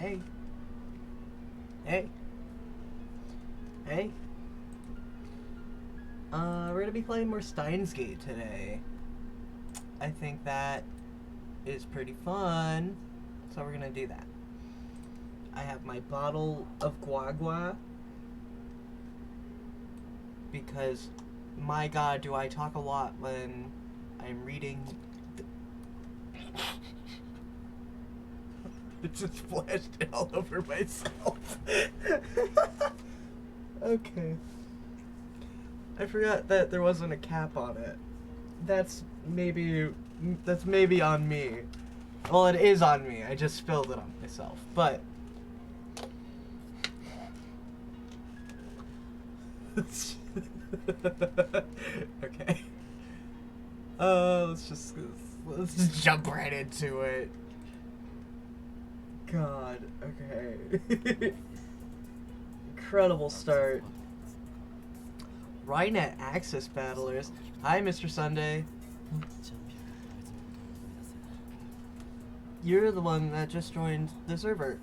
Hey. Hey. Hey. We're gonna be playing more Steins Gate today. I think that is pretty fun. So we're gonna do that. I have my bottle of guagua. Because, my god, do I talk a lot when I'm reading... It just splashed all over myself. Okay. I forgot that there wasn't a cap on it. That's maybe on me. Well, it is on me. I just spilled it on myself. But okay. Let's just jump right into it. God. Okay. Incredible start. Rynet Axis Battlers. Hi, Mr. Sunday. You're the one that just joined the server.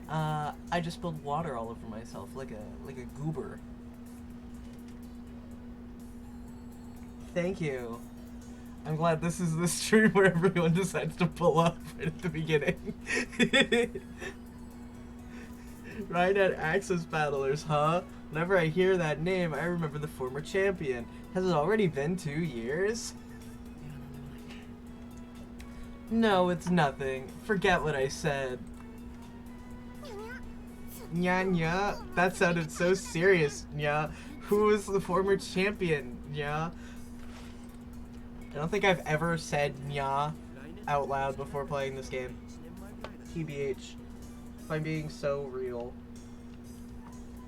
I just spilled water all over myself like a goober. Thank you. I'm glad this is the stream where everyone decides to pull up right at the beginning. Rynet Axis Battlers, huh? Whenever I hear that name, I remember the former champion. Has it already been 2 years? No, it's nothing. Forget what I said. Nya nya. That sounded so serious, nya. Who is the former champion, nya? I don't think I've ever said nya out loud before playing this game. TBH. If I'm being so real.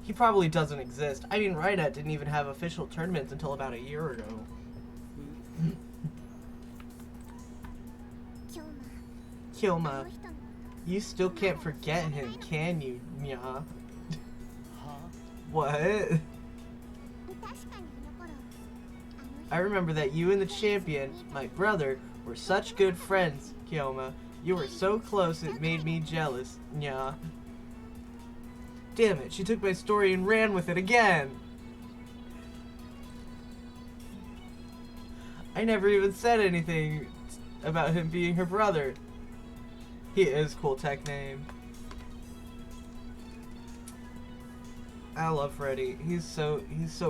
He probably doesn't exist. I mean, Rynet didn't even have official tournaments until about a year ago. Kyoma, you still can't forget him, can you, nya? What? I remember that you and the champion, my brother, were such good friends, Kyoma. You were so close it made me jealous, nya. Damn it, she took my story and ran with it again! I never even said anything about him being her brother. He is cool tech name. I love Freddy. He's so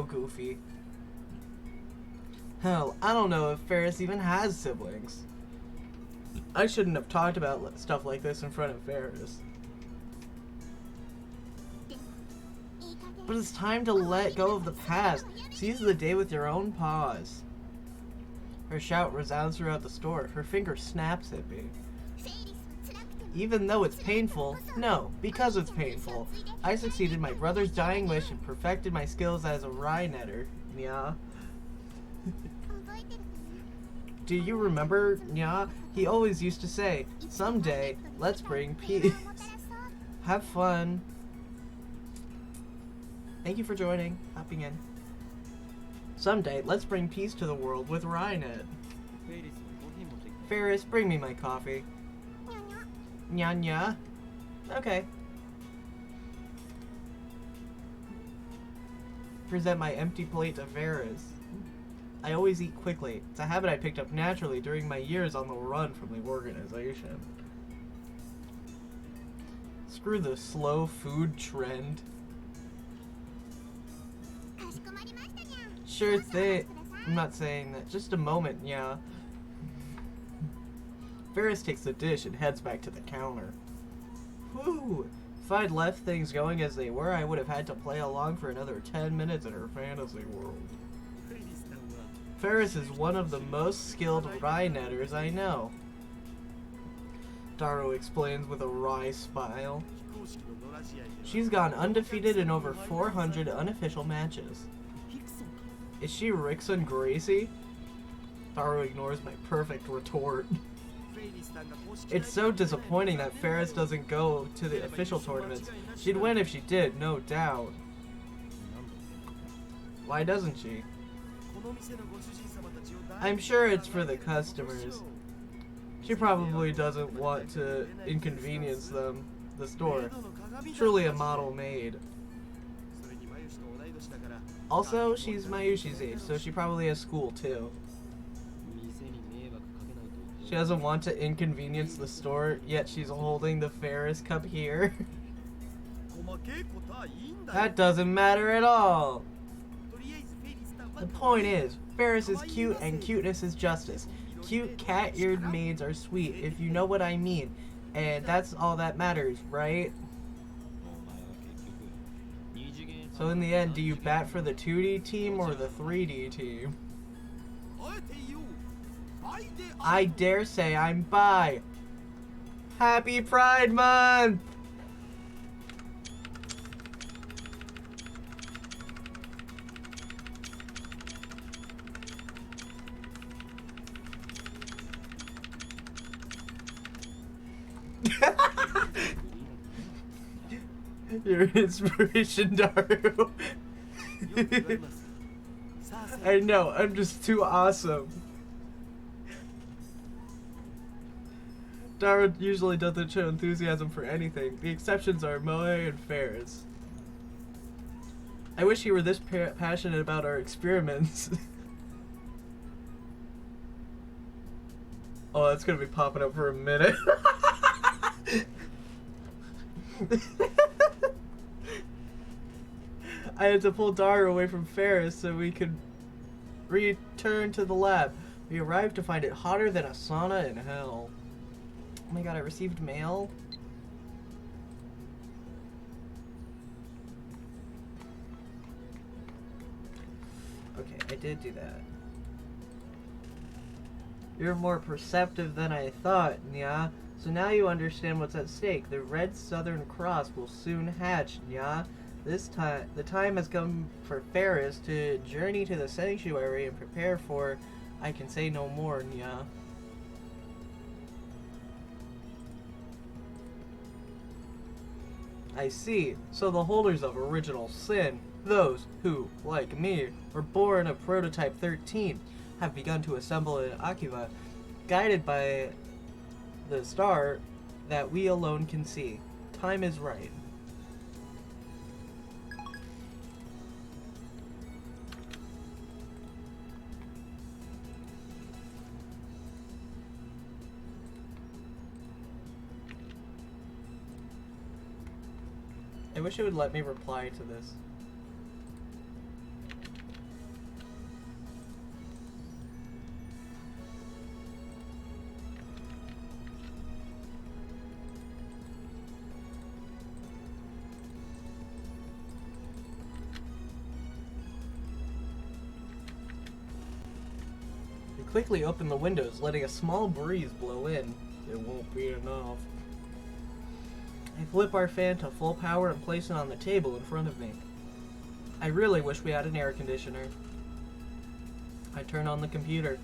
goofy. Hell, I don't know if Ferris even has siblings. I shouldn't have talked about stuff like this in front of Ferris. But it's time to let go of the past. Seize the day with your own paws. Her shout resounds throughout the store. Her finger snaps at me. Even though it's painful, no, because it's painful, I succeeded my brother's dying wish and perfected my skills as a Rynetter. Nya. Do you remember, nya? He always used to say, someday, let's bring peace. Have fun. Thank you for joining, hopping in. Someday, let's bring peace to the world with Rynet. Ferris, bring me my coffee. Nya nya. Okay. Present my empty plate to Ferris. I always eat quickly. It's a habit I picked up naturally during my years on the run from the organization. Screw the slow food trend. Sure thing. I'm not saying that. Just a moment, yeah. Ferris takes the dish and heads back to the counter. Whew! If I'd left things going as they were, I would have had to play along for another 10 minutes in her fantasy world. Ferris is one of the most skilled Rynetters I know. Daru explains with a wry smile. She's gone undefeated in over 400 unofficial matches. Is she Rickson Gracie? Daru ignores my perfect retort. It's so disappointing that Ferris doesn't go to the official tournaments. She'd win if she did, no doubt. Why doesn't she? I'm sure it's for the customers. She probably doesn't want to inconvenience them, the store. Truly a model maid. Also, she's Mayushi's age, so she probably has school too. She doesn't want to inconvenience the store, yet she's holding the Ferris cup here. That doesn't matter at all. The point is, Ferris is cute and cuteness is justice. Cute cat-eared maids are sweet, if you know what I mean. And that's all that matters, right? So in the end, do you bat for the 2D team or the 3D team? I dare say I'm bi. Happy Pride Month! Your inspiration, Daru. I know, I'm just too awesome. Daru usually doesn't show enthusiasm for anything. The exceptions are Moe and Ferris. I wish he were this passionate about our experiments. Oh, that's gonna be popping up for a minute. I had to pull Daru away from Ferris so we could return to the lab. We arrived to find it hotter than a sauna in hell. Oh my god, I received mail. Okay, I did do that. You're more perceptive than I thought, Nya. So now you understand what's at stake. The Red Southern Cross will soon hatch, Nya. This time, the time has come for Ferris to journey to the sanctuary and prepare for I can say no more, Nya. I see. So the holders of original sin, those who, like me, were born of Prototype 13, have begun to assemble in Akiva, guided by the star that we alone can see. Time is right. I wish it would let me reply to this. We quickly open the windows, letting a small breeze blow in. It won't be enough. I flip our fan to full power and place it on the table in front of me. I really wish we had an air conditioner. I turn on the computer.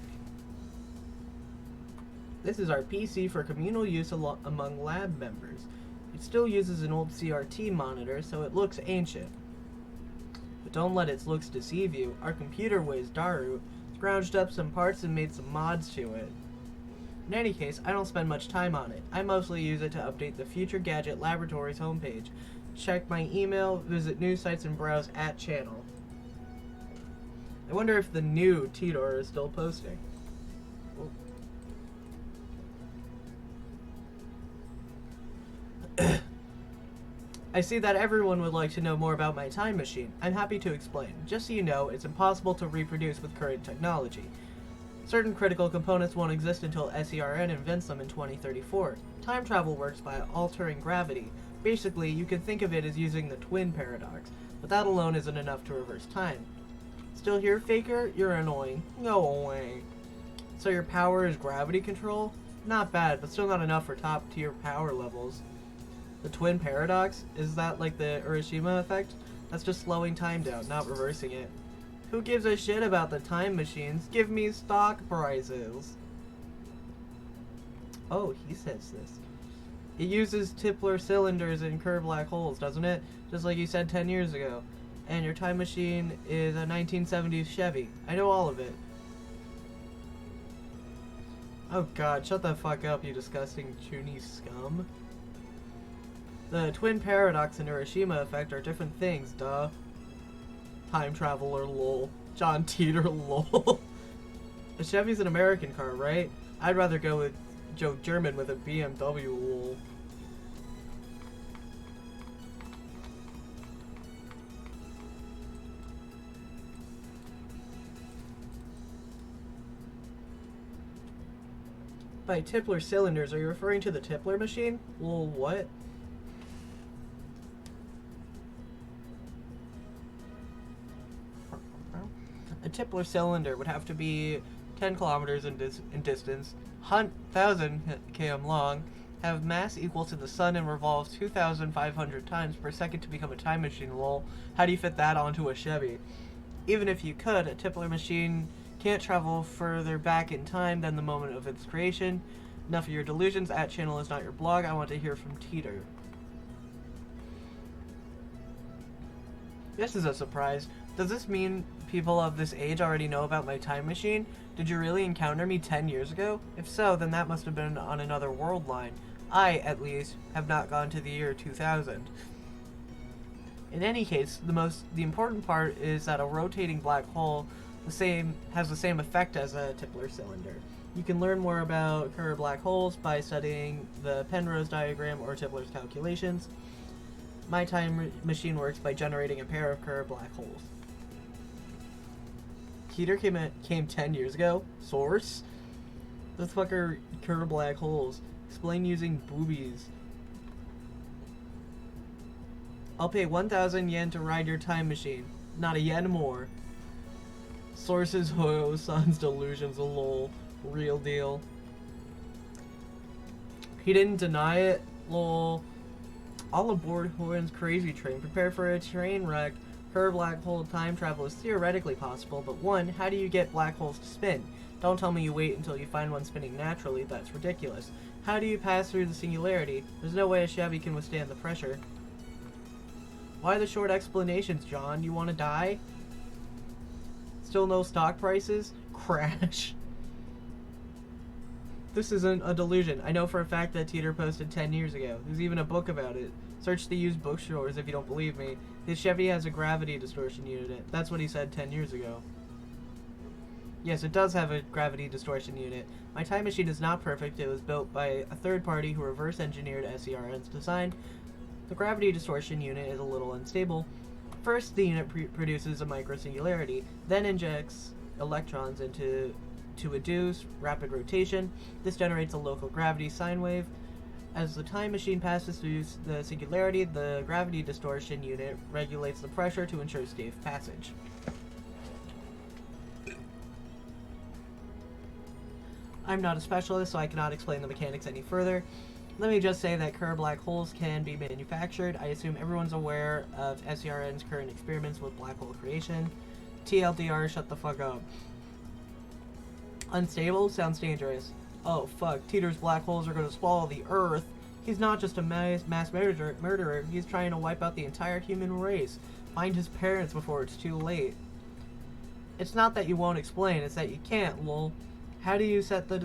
This is our PC for communal use among lab members. It still uses an old CRT monitor, so it looks ancient. But don't let its looks deceive you. Our computer weighs Daru, scrounged up some parts and made some mods to it. In any case, I don't spend much time on it. I mostly use it to update the Future Gadget Laboratories homepage, check my email, visit news sites, and browse @channel. I wonder if the new Tidor is still posting. I see that everyone would like to know more about my time machine. I'm happy to explain. Just so you know, it's impossible to reproduce with current technology. Certain critical components won't exist until SERN invents them in 2034. Time travel works by altering gravity. Basically, you can think of it as using the twin paradox, but that alone isn't enough to reverse time. Still here, Faker? You're annoying. Go away. So your power is gravity control? Not bad, but still not enough for top tier power levels. The twin paradox? Is that like the Urashima effect? That's just slowing time down, not reversing it. Who gives a shit about the time machines? Give me stock prices. Oh, he says this. It uses Tipler cylinders and curved black holes, doesn't it? Just like you said 10 years ago. And your time machine is a 1970s Chevy. I know all of it. Oh god, shut the fuck up, you disgusting chuny scum. The twin paradox and Hiroshima effect are different things, duh. Time traveler, lol. John Teeter, lol. A Chevy's an American car, right? I'd rather go with Joe German with a BMW, lol. By Tipler cylinders, are you referring to the Tipler machine? Lol, what? A Tipler cylinder would have to be 10 kilometers in distance, 1,000 km long, have mass equal to the sun, and revolve 2,500 times per second to become a time machine, lol. How do you fit that onto a Chevy? Even if you could, a Tipler machine can't travel further back in time than the moment of its creation. Enough of your delusions. @channel is not your blog. I want to hear from Teeter. This is a surprise. Does this mean people of this age already know about my time machine? Did you really encounter me 10 years ago? If so, then that must have been on another world line. I, at least, have not gone to the year 2000. In any case, the important part is that a rotating black hole has the same effect as a Tipler cylinder. You can learn more about Kerr black holes by studying the Penrose diagram or Tipler's calculations. My time machine works by generating a pair of Kerr black holes. Teeter came 10 years ago? Source? The fuck are Kerr black holes? Explain using boobies. I'll pay 1,000 yen to ride your time machine. Not a yen more. Sources Hoyo-san's delusions, a lol. Real deal. He didn't deny it, lol. All aboard Hoyen's crazy train. Prepare for a train wreck. Kerr black hole time travel is theoretically possible, but one, how do you get black holes to spin? Don't tell me you wait until you find one spinning naturally, that's ridiculous. How do you pass through the singularity? There's no way a Chevy can withstand the pressure. Why the short explanations, John? You want to die? Still no stock prices? Crash. This isn't a delusion. I know for a fact that Teeter posted 10 years ago. There's even a book about it. Search the used bookstores if you don't believe me. His Chevy has a gravity distortion unit. That's what he said 10 years ago. Yes, it does have a gravity distortion unit. My time machine is not perfect. It was built by a third party who reverse engineered SERN's design. The gravity distortion unit is a little unstable. First, the unit produces a microsingularity, then injects electrons to induce rapid rotation. This generates a local gravity sine wave. As the time machine passes through the singularity, the gravity distortion unit regulates the pressure to ensure safe passage. I'm not a specialist, so I cannot explain the mechanics any further. Let me just say that Kerr black holes can be manufactured. I assume everyone's aware of SERN's current experiments with black hole creation. TLDR, shut the fuck up. Unstable? Sounds dangerous. Oh fuck, Teeter's black holes are going to swallow the Earth. He's not just a mass murderer, he's trying to wipe out the entire human race. Find his parents before it's too late. It's not that you won't explain, it's that you can't, lol. How do you set the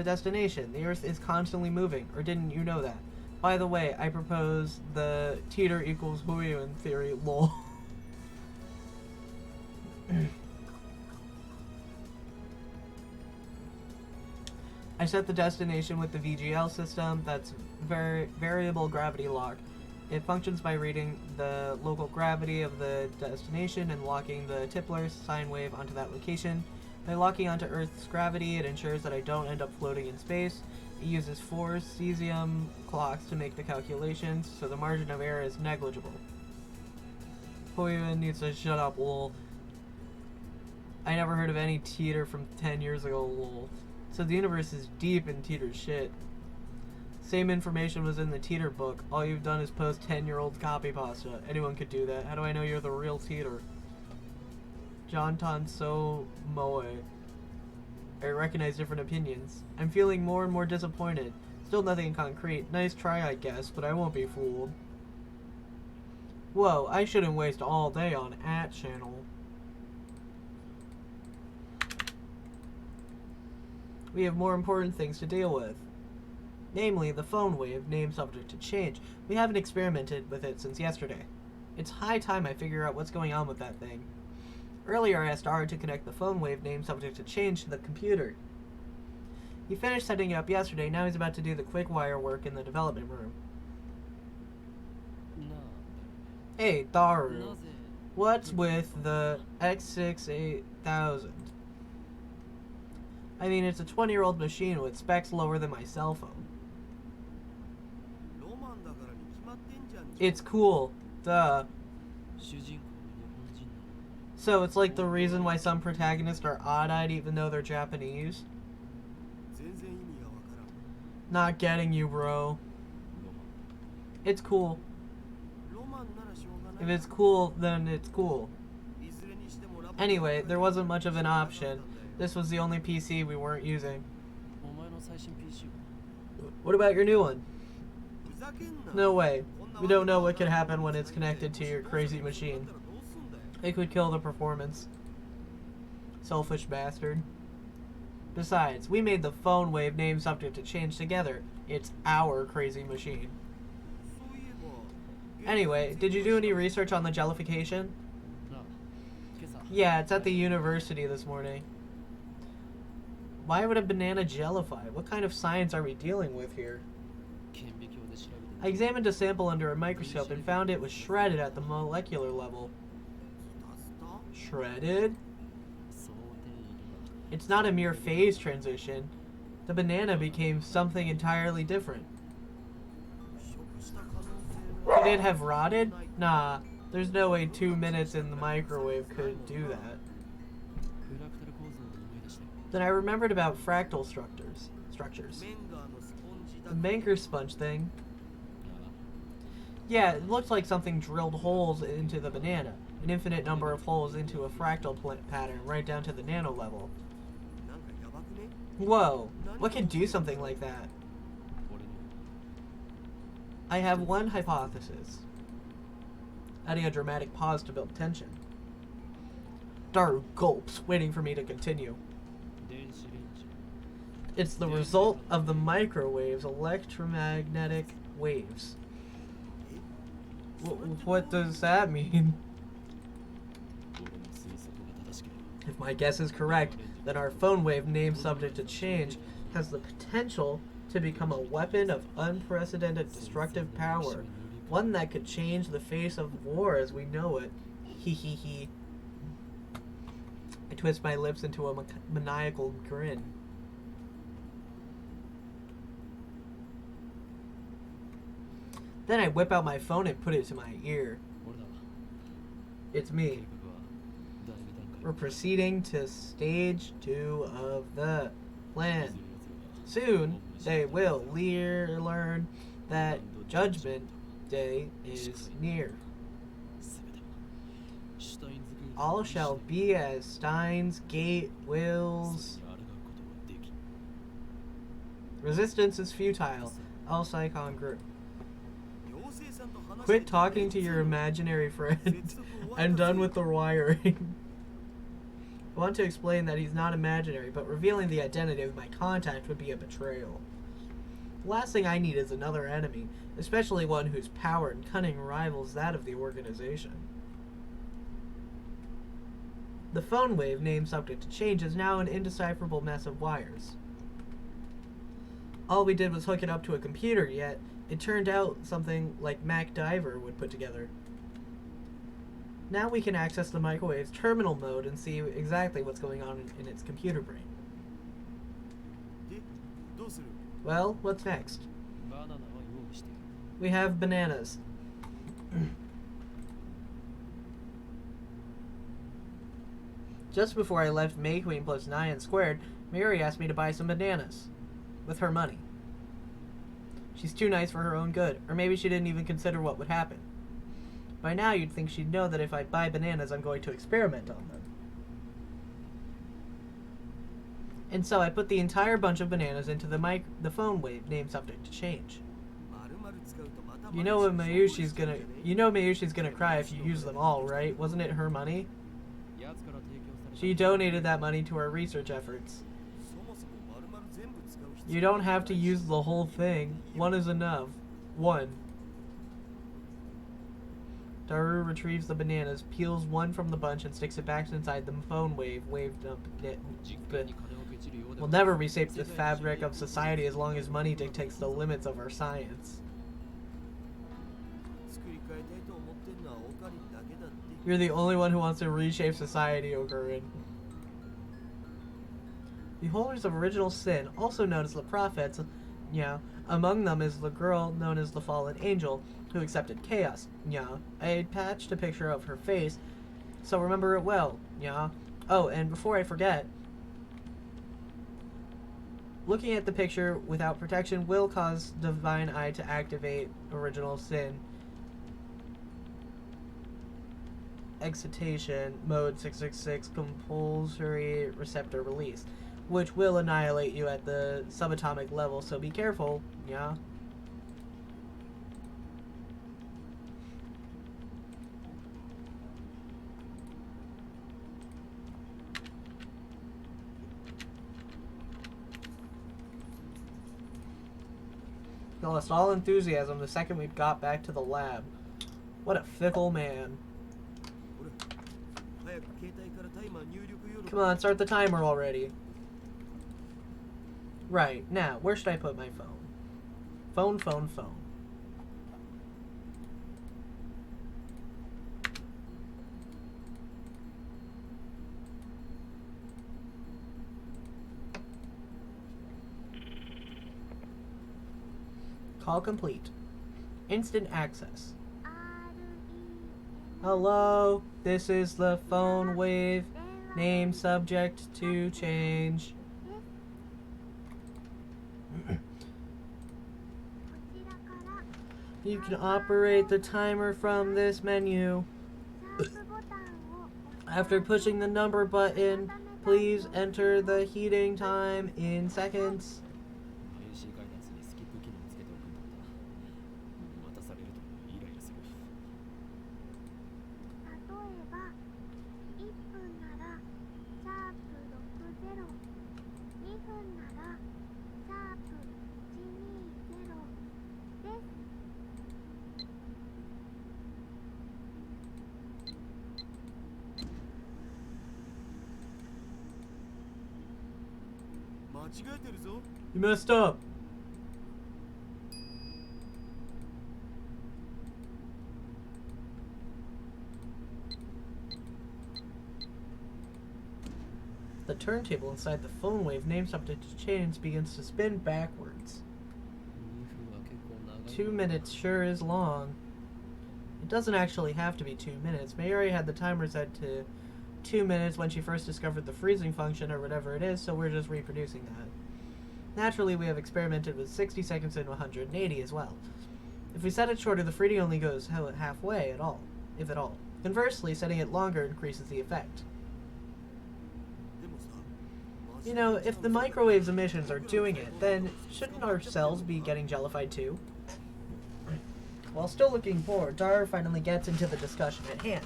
destination? The Earth is constantly moving, or didn't you know that? By the way, I propose the Teeter equals Huyu in theory, lol. I set the destination with the VGL system, that's variable gravity lock. It functions by reading the local gravity of the destination and locking the Tipler sine wave onto that location. By locking onto Earth's gravity, it ensures that I don't end up floating in space. It uses 4 cesium clocks to make the calculations, so the margin of error is negligible. Hoyuan needs to shut up, lol. I never heard of any Teeter from 10 years ago, lol. So the universe is deep in Teeter's shit. Same information was in the Teeter book. All you've done is post 10-year-old copy pasta. Anyone could do that. How do I know you're the real Teeter? John Tanso Moe. I recognize different opinions. I'm feeling more and more disappointed. Still nothing concrete. Nice try, I guess, but I won't be fooled. Whoa, I shouldn't waste all day on @channel. We have more important things to deal with. Namely, the phone wave, named subject to change. We haven't experimented with it since yesterday. It's high time I figure out what's going on with that thing. Earlier, I asked Ara to connect the phone wave, named subject to change, to the computer. He finished setting it up yesterday, now he's about to do the quick wire work in the development room. Hey, Daru. What's with the X68000? I mean, it's a 20-year-old machine with specs lower than my cell phone. It's cool. Duh. So it's like the reason why some protagonists are odd-eyed even though they're Japanese? Not getting you, bro. It's cool. If it's cool, then it's cool. Anyway, there wasn't much of an option. This was the only PC we weren't using. What about your new one? No way. We don't know what could happen when it's connected to your crazy machine. It could kill the performance. Selfish bastard. Besides, we made the phone wave name subject to change together. It's our crazy machine. Anyway, did you do any research on the jellification? Yeah, it's at the university this morning. Why would a banana jellify? What kind of science are we dealing with here? I examined a sample under a microscope and found it was shredded at the molecular level. Shredded? It's not a mere phase transition. The banana became something entirely different. Could it have rotted? Nah, there's no way 2 minutes in the microwave could do that. Then I remembered about fractal structures. The Menker sponge thing. Yeah, it looked like something drilled holes into the banana. An infinite number of holes into a fractal pattern, right down to the nano level. Whoa, what can do something like that? I have one hypothesis. Adding a dramatic pause to build tension. Daru gulps, waiting for me to continue. It's the result of the microwave's electromagnetic waves. What does that mean? If my guess is correct, then our phone wave, named subject to change, has the potential to become a weapon of unprecedented destructive power. One that could change the face of war as we know it. Hee hee hee. I twist my lips into a maniacal grin. Then I whip out my phone and put it to my ear. It's me. We're proceeding to stage 2 of the plan. Soon, they will learn that Judgment Day is near. All shall be as steins, gate, wills. Resistance is futile. All Psychon group. Quit talking to your imaginary friend. I'm done with the wiring. I want to explain that he's not imaginary, but revealing the identity of my contact would be a betrayal. The last thing I need is another enemy, especially one whose power and cunning rivals that of the organization. The phone wave, named subject to change, is now an indecipherable mess of wires. All we did was hook it up to a computer, yet it turned out something like MacDiver would put together. Now we can access the microwave's terminal mode and see exactly what's going on in its computer brain. Well, what's next? We have bananas. Just before I left May Queen plus 9 squared, Mary asked me to buy some bananas. With her money. She's too nice for her own good, or maybe she didn't even consider what would happen. By now you'd think she'd know that if I buy bananas, I'm going to experiment on them. And so I put the entire bunch of bananas into the phone wave, named subject to change. You know Mayushi's gonna cry if you use them all, right? Wasn't it her money? She donated that money to our research efforts. You don't have to use the whole thing. One is enough. One. Daru retrieves the bananas, peels one from the bunch, and sticks it back inside the phone wave. We'll never reshape the fabric of society as long as money dictates the limits of our science. You're the only one who wants to reshape society, Okurin. The holders of original sin, also known as the prophets, among them is the girl known as the fallen angel, who accepted chaos, I patched a picture of her face, so remember it well, Oh, and before I forget, looking at the picture without protection will cause Divine Eye to activate original sin. Excitation mode 666 compulsory receptor release, which will annihilate you at the subatomic level, so be careful, I lost all enthusiasm the second we got back to the lab. What a fickle man. Come on, start the timer already. Right, now, where should I put my phone? Phone. Call complete. Instant access. Hello, this is the phone wave. Name subject to change. You can operate the timer from this menu. After pushing the number button, please enter the heating time in seconds. You messed up. The turntable inside the phone wave name subject to change begins to spin backwards. 2 minutes sure is long. It doesn't actually have to be 2 minutes. Mayuri had the timer set to 2 minutes when she first discovered the freezing function or whatever it is, so we're just reproducing that. Naturally, we have experimented with 60 seconds and 180 as well. If we set it shorter, the freezing only goes halfway at all, if at all. Conversely, setting it longer increases the effect. You know, if the microwave's emissions are doing it, then shouldn't our cells be getting jellified too? While still looking forward, Dar finally gets into the discussion at hand.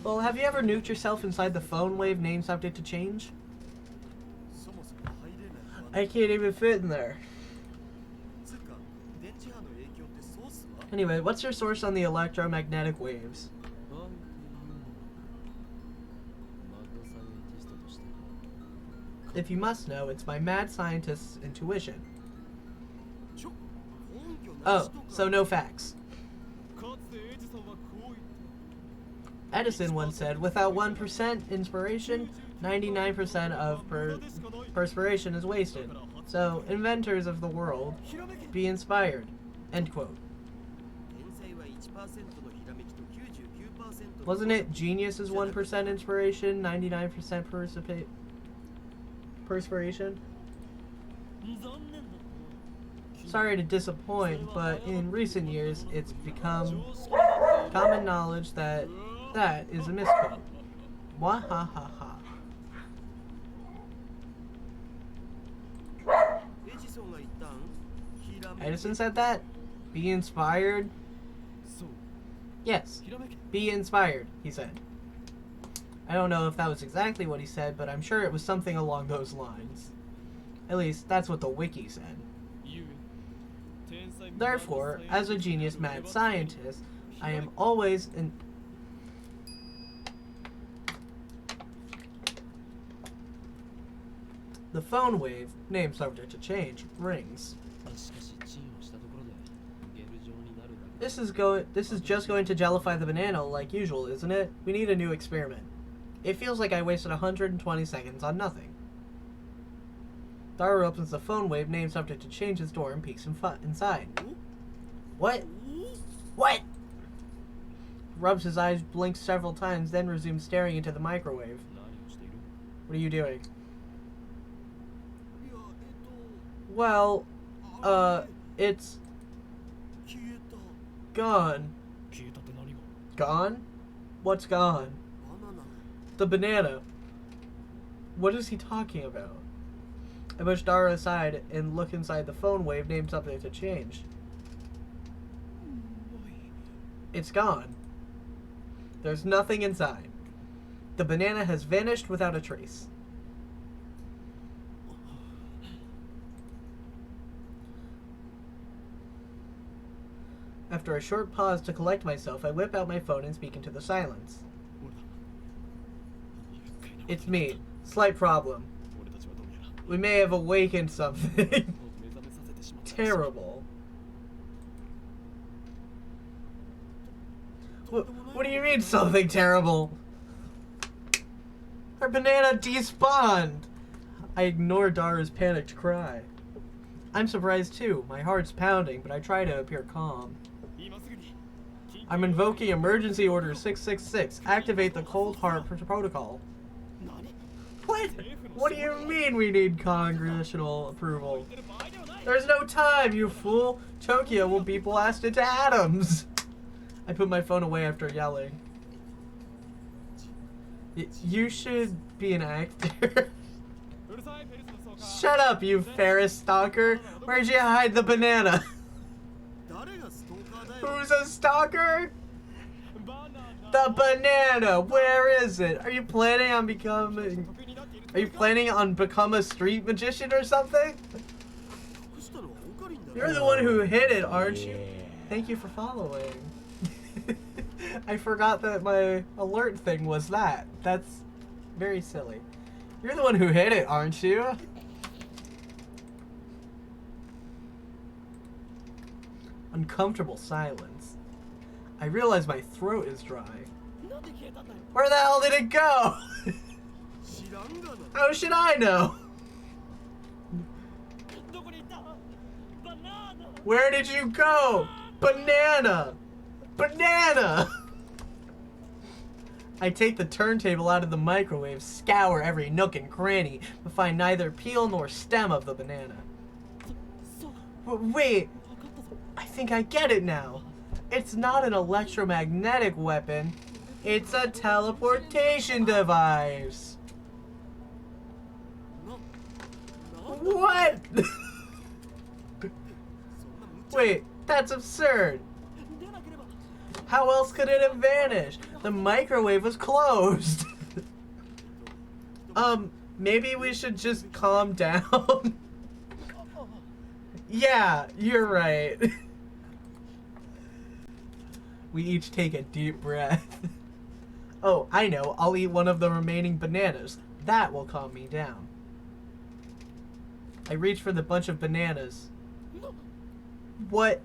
Well, have you ever nuked yourself inside the phone wave name subject to change? I can't even fit in there. Anyway, what's your source on the electromagnetic waves? If you must know, it's my mad scientist's intuition. Oh, so no facts. Edison once said, without 1% inspiration, 99% of perspiration is wasted. So, inventors of the world, be inspired. End quote. Wasn't it genius is 1% inspiration, 99% perspiration? Sorry to disappoint, but in recent years, it's become common knowledge that that is a misquote. Wahahaha. Edison said that? Be inspired? Yes. Be inspired, he said. I don't know if that was exactly what he said, but I'm sure it was something along those lines. At least, that's what the wiki said. Therefore, as a genius mad scientist, I am always in... The phone wave, name subject to change, rings. This is just going to jellify the banana like usual, isn't it? We need a new experiment. It feels like I wasted 120 seconds on nothing. Daru opens the phone wave, name subject to change his door, and peeks inside. What? What? Rubs his eyes, blinks several times, then resumes staring into the microwave. What are you doing? Well, it's gone. Gone? What's gone? The banana. What is he talking about? I push Dara aside and look inside the phone wave, name something to change. It's gone. There's nothing inside. The banana has vanished without a trace. After a short pause to collect myself, I whip out my phone and speak into the silence. It's me. Slight problem. We may have awakened something. Terrible. What do you mean something terrible? Our banana despawned! I ignore Dara's panicked cry. I'm surprised too. My heart's pounding, but I try to appear calm. I'm invoking Emergency Order 666. Activate the Cold Heart Protocol. What? What do you mean we need congressional approval? There's no time, you fool! Tokyo will be blasted to atoms! I put my phone away after yelling. You should be an actor. Shut up, you Ferris stalker! Where'd you hide the banana? Who's a stalker? The banana! Where is it? Are you planning on becoming a street magician or something? You're the one who hid it, aren't you? Thank you for following. I forgot that my alert thing was that. That's very silly. You're the one who hid it, aren't you? Uncomfortable silence. I realize my throat is dry. Where the hell did it go? How should I know? Where did you go? Banana! Banana! I take the turntable out of the microwave, scour every nook and cranny, but find neither peel nor stem of the banana. Wait, I think I get it now. It's not an electromagnetic weapon. It's a teleportation device. What? Wait, that's absurd. How else could it have vanished? The microwave was closed. Maybe we should just calm down. Yeah, you're right. We each take a deep breath. Oh, I know. I'll eat one of the remaining bananas. That will calm me down. I reach for the bunch of bananas. What?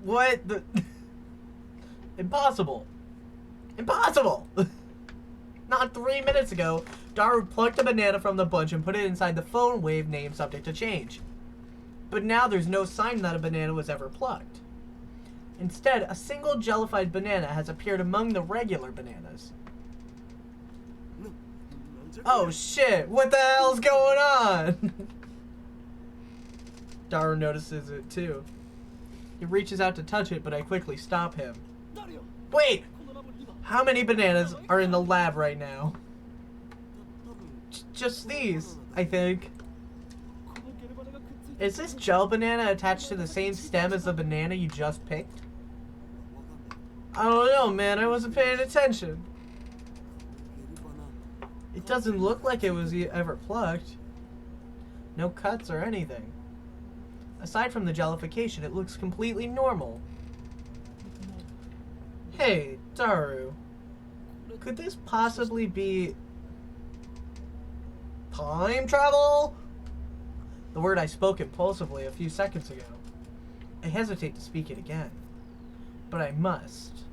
What the... Impossible. Impossible! Not 3 minutes ago, Daru plucked a banana from the bunch and put it inside the phone wave name subject to change. But now there's no sign that a banana was ever plucked. Instead, a single jellified banana has appeared among the regular bananas. Oh shit, what the hell's going on? Daru notices it too. He reaches out to touch it, but I quickly stop him. Wait! How many bananas are in the lab right now? Just these, I think. Is this gel banana attached to the same stem as the banana you just picked? I don't know, man. I wasn't paying attention. It doesn't look like it was ever plucked. No cuts or anything. Aside from the jellification, it looks completely normal. Hey, Daru. Could this possibly be time travel? The word I spoke impulsively a few seconds ago. I hesitate to speak it again. But I must.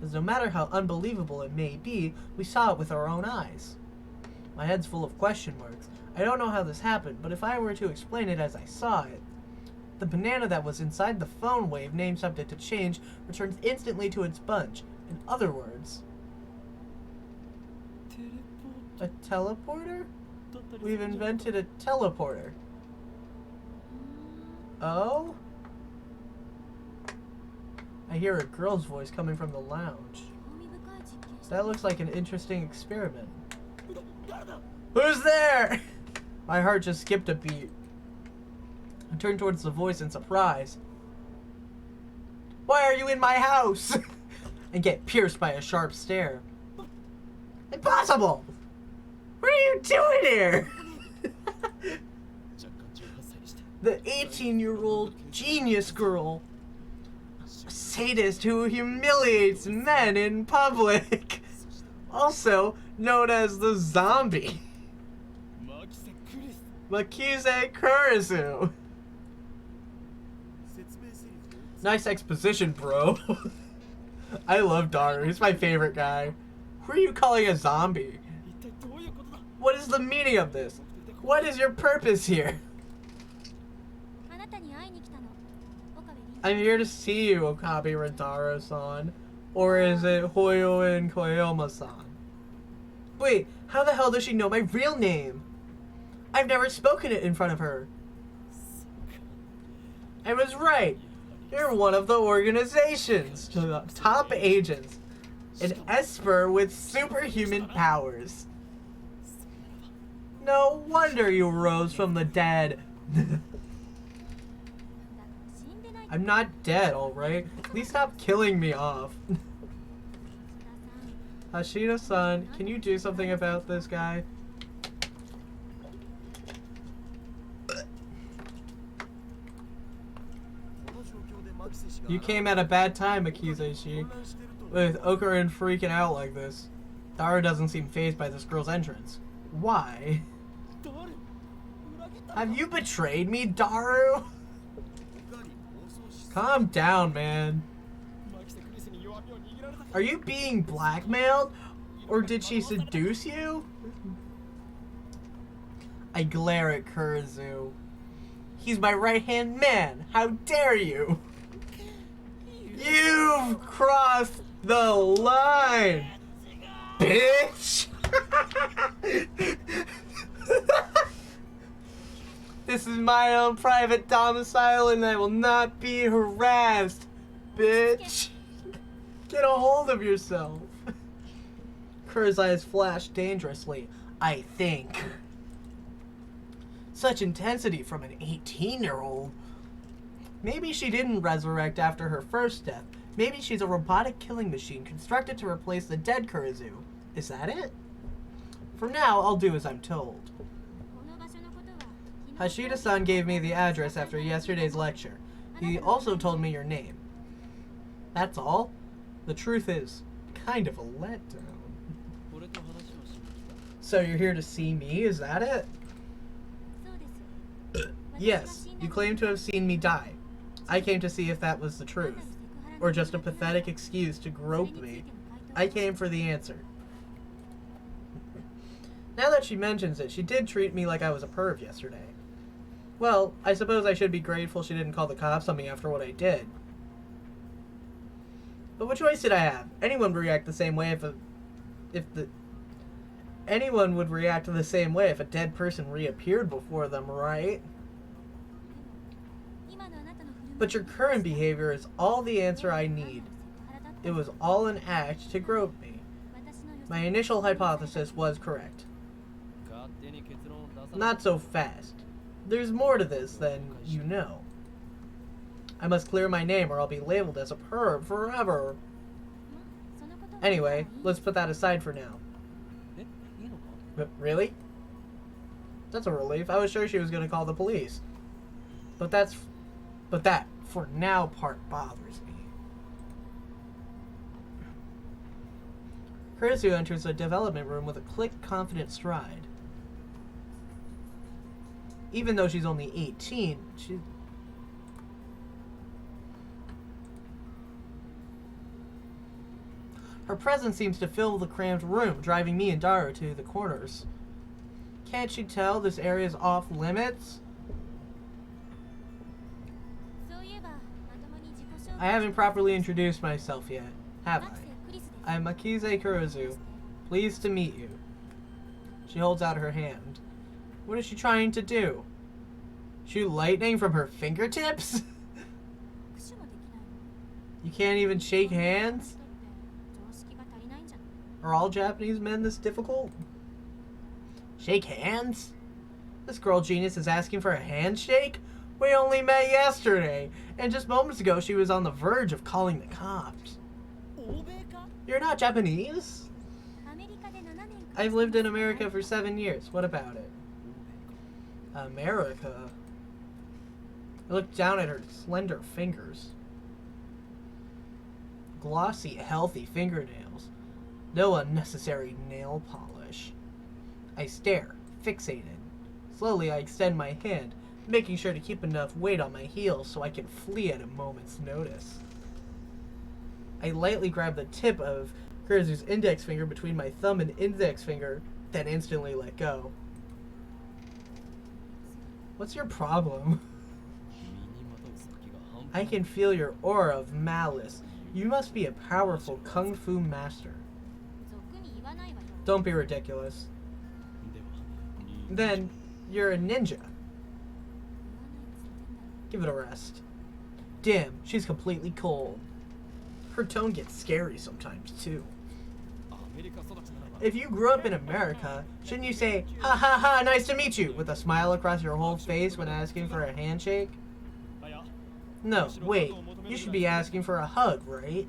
As no matter how unbelievable it may be, we saw it with our own eyes. My head's full of question marks. I don't know how this happened, but if I were to explain it as I saw it, the banana that was inside the phone wave, name subject to change, returns instantly to its bunch. In other words, a teleporter? We've invented a teleporter. Oh? I hear a girl's voice coming from the lounge. That looks like an interesting experiment. Who's there? My heart just skipped a beat. I turned towards the voice in surprise. Why are you in my house? And get pierced by a sharp stare. Impossible! What are you doing here? The 18-year-old genius girl. A sadist who humiliates men in public. Also known as the zombie. Makise Kurisu. Nice exposition, bro. I love Daru. He's my favorite guy. Who are you calling a zombie? What is the meaning of this? What is your purpose here? I'm here to see you, Okabe Radaro-san. Or is it Hoyoin Koyoma-san? Wait, how the hell does she know my real name? I've never spoken it in front of her. I was right. You're one of the organization's top agents. An Esper with superhuman powers. No wonder you rose from the dead. I'm not dead, alright? Please stop killing me off. Hashida-san, can you do something about this guy? You came at a bad time, Akizeshi. With Okarin freaking out like this. Daru doesn't seem fazed by this girl's entrance. Why? Have you betrayed me, Daru? Calm down, man. Are you being blackmailed? Or did she seduce you? I glare at Kurisu. He's my right-hand man. How dare you? You've crossed the line, bitch! This is my own private domicile and I will not be harassed, bitch! Get a hold of yourself. Kerr's eyes flash dangerously. I think. Such intensity from an 18-year-old. Maybe she didn't resurrect after her first death. Maybe she's a robotic killing machine constructed to replace the dead Kurisu. Is that it? For now, I'll do as I'm told. Hashida-san gave me the address after yesterday's lecture. He also told me your name. That's all? The truth is, kind of a letdown. So you're here to see me, is that it? Yes, you claim to have seen me die. I came to see if that was the truth, or just a pathetic excuse to grope me. I came for the answer. Now that she mentions it, she did treat me like I was a perv yesterday. Well, I suppose I should be grateful she didn't call the cops on me after what I did. But what choice did I have? Anyone would react the same way anyone would react the same way if a dead person reappeared before them, right? But your current behavior is all the answer I need. It was all an act to grope me. My initial hypothesis was correct. Not so fast. There's more to this than you know. I must clear my name or I'll be labeled as a perv forever. Anyway, let's put that aside for now. Really? That's a relief. I was sure she was gonna call the police. But that, for now, part bothers me. Kurisu enters the development room with a quick, confident stride. Even though she's only 18, her presence seems to fill the cramped room, driving me and Dara to the corners. Can't she tell this area is off limits? I haven't properly introduced myself yet, have I? I'm Makize Kurisu. Pleased to meet you. She holds out her hand. What is she trying to do? Shoot lightning from her fingertips? You can't even shake hands? Are all Japanese men this difficult? Shake hands? This girl genius is asking for a handshake? We only met yesterday, and just moments ago she was on the verge of calling the cops. You're not Japanese? I've lived in America for 7 years. What about it? America? I looked down at her slender fingers. Glossy, healthy fingernails. No unnecessary nail polish. I stare, fixated. Slowly I extend my hand, making sure to keep enough weight on my heels so I can flee at a moment's notice. I lightly grab the tip of Kurisu's index finger between my thumb and index finger, then instantly let go. What's your problem? I can feel your aura of malice. You must be a powerful kung fu master. Don't be ridiculous. Then, you're a ninja. Give it a rest. Damn, she's completely cold. Her tone gets scary sometimes, too. If you grew up in America, shouldn't you say, ha ha ha, nice to meet you, with a smile across your whole face when asking for a handshake? No, wait, you should be asking for a hug, right?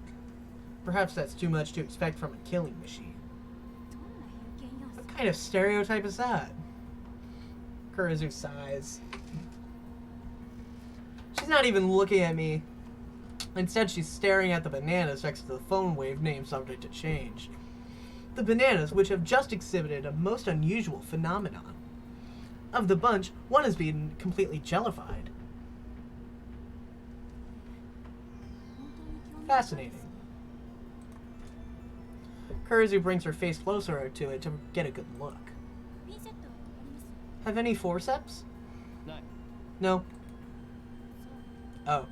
Perhaps that's too much to expect from a killing machine. What kind of stereotype is that? Kurisu sighs. She's not even looking at me. Instead, she's staring at the bananas next to the phone wave name subject to change. The bananas, which have just exhibited a most unusual phenomenon. Of the bunch, one has been completely jellified. Fascinating. Kurisu brings her face closer to it to get a good look. Have any forceps? No. Oh.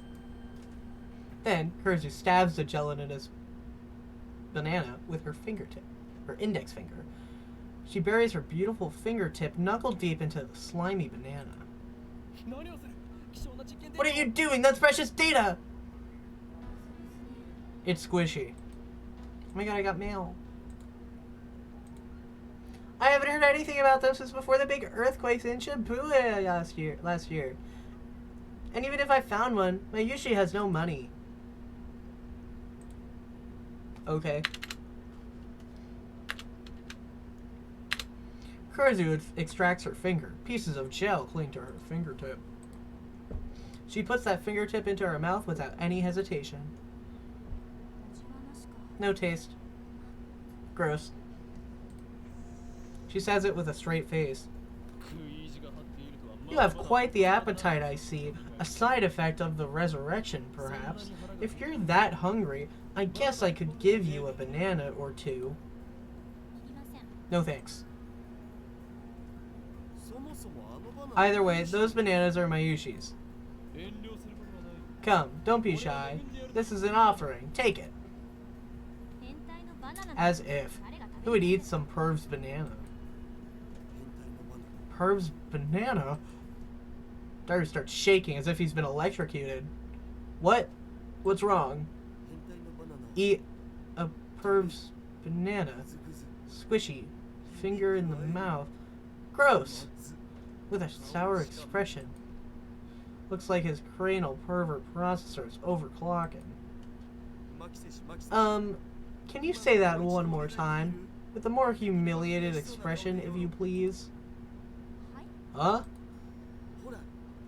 Then, Kurisu stabs the gelatinous banana with her fingertip, her index finger. She buries her beautiful fingertip knuckle deep into the slimy banana. What are you doing? That's precious data! It's squishy. Oh my god, I got mail. I haven't heard anything about them since before the big earthquakes in Shibuya last year. And even if I found one, my Yushi has no money. Okay. Kurisu extracts her finger. Pieces of gel cling to her fingertip. She puts that fingertip into her mouth without any hesitation. No taste. Gross. She says it with a straight face. You have quite the appetite, I see. A side effect of the resurrection, perhaps. If you're that hungry, I guess I could give you a banana or two. No thanks. Either way, those bananas are Mayushi's. Come, don't be shy. This is an offering. Take it. As if. Who would eat some perv's banana? Perv's banana? Dara starts shaking as if he's been electrocuted. What? What's wrong? Eat a perv's banana. Squishy. Finger in the mouth. Gross! With a sour expression. Looks like his cranial pervert processor is overclocking. Can you say that one more time? With a more humiliated expression, if you please. Huh?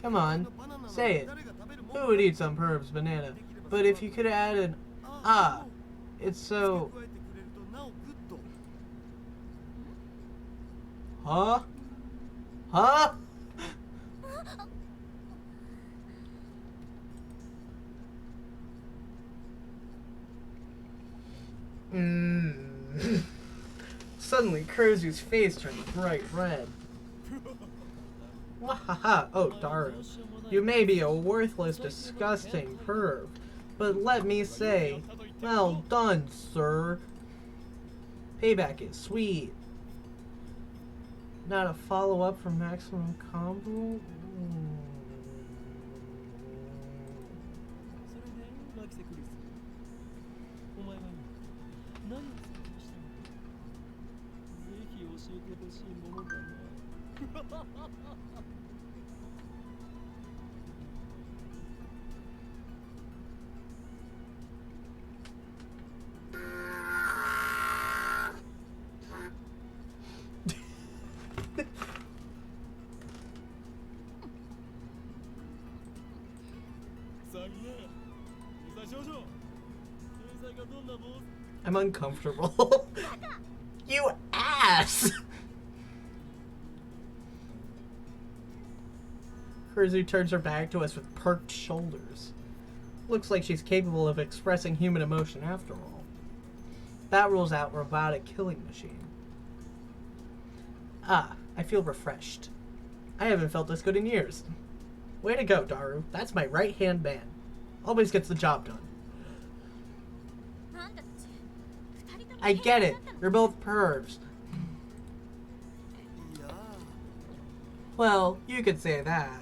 Come on, say it. Who would eat some perv's banana? But if you could add an ah, it's so... Huh? Huh? Suddenly, Kurzu's face turned bright red. Wahaha! Oh, Daru. You may be a worthless, disgusting perv, but let me say, well done, sir. Payback is sweet. Not a follow-up from Maximum Combo? I'm uncomfortable. You ass! Kurzu turns her back to us with perked shoulders. Looks like she's capable of expressing human emotion after all. That rules out robotic killing machine. Ah, I feel refreshed. I haven't felt this good in years. Way to go, Daru. That's my right-hand man. Always gets the job done. I get it. You're both pervs. Well, you could say that.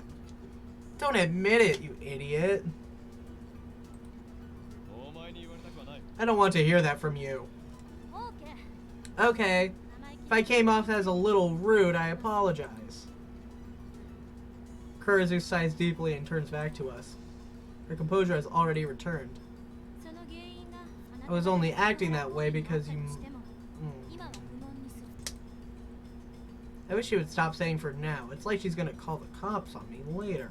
Don't admit it, you idiot. I don't want to hear that from you. Okay. If I came off as a little rude, I apologize. Kurzu sighs deeply and turns back to us. Her composure has already returned. I was only acting that way because you... I wish she would stop saying for now. It's like she's gonna call the cops on me later.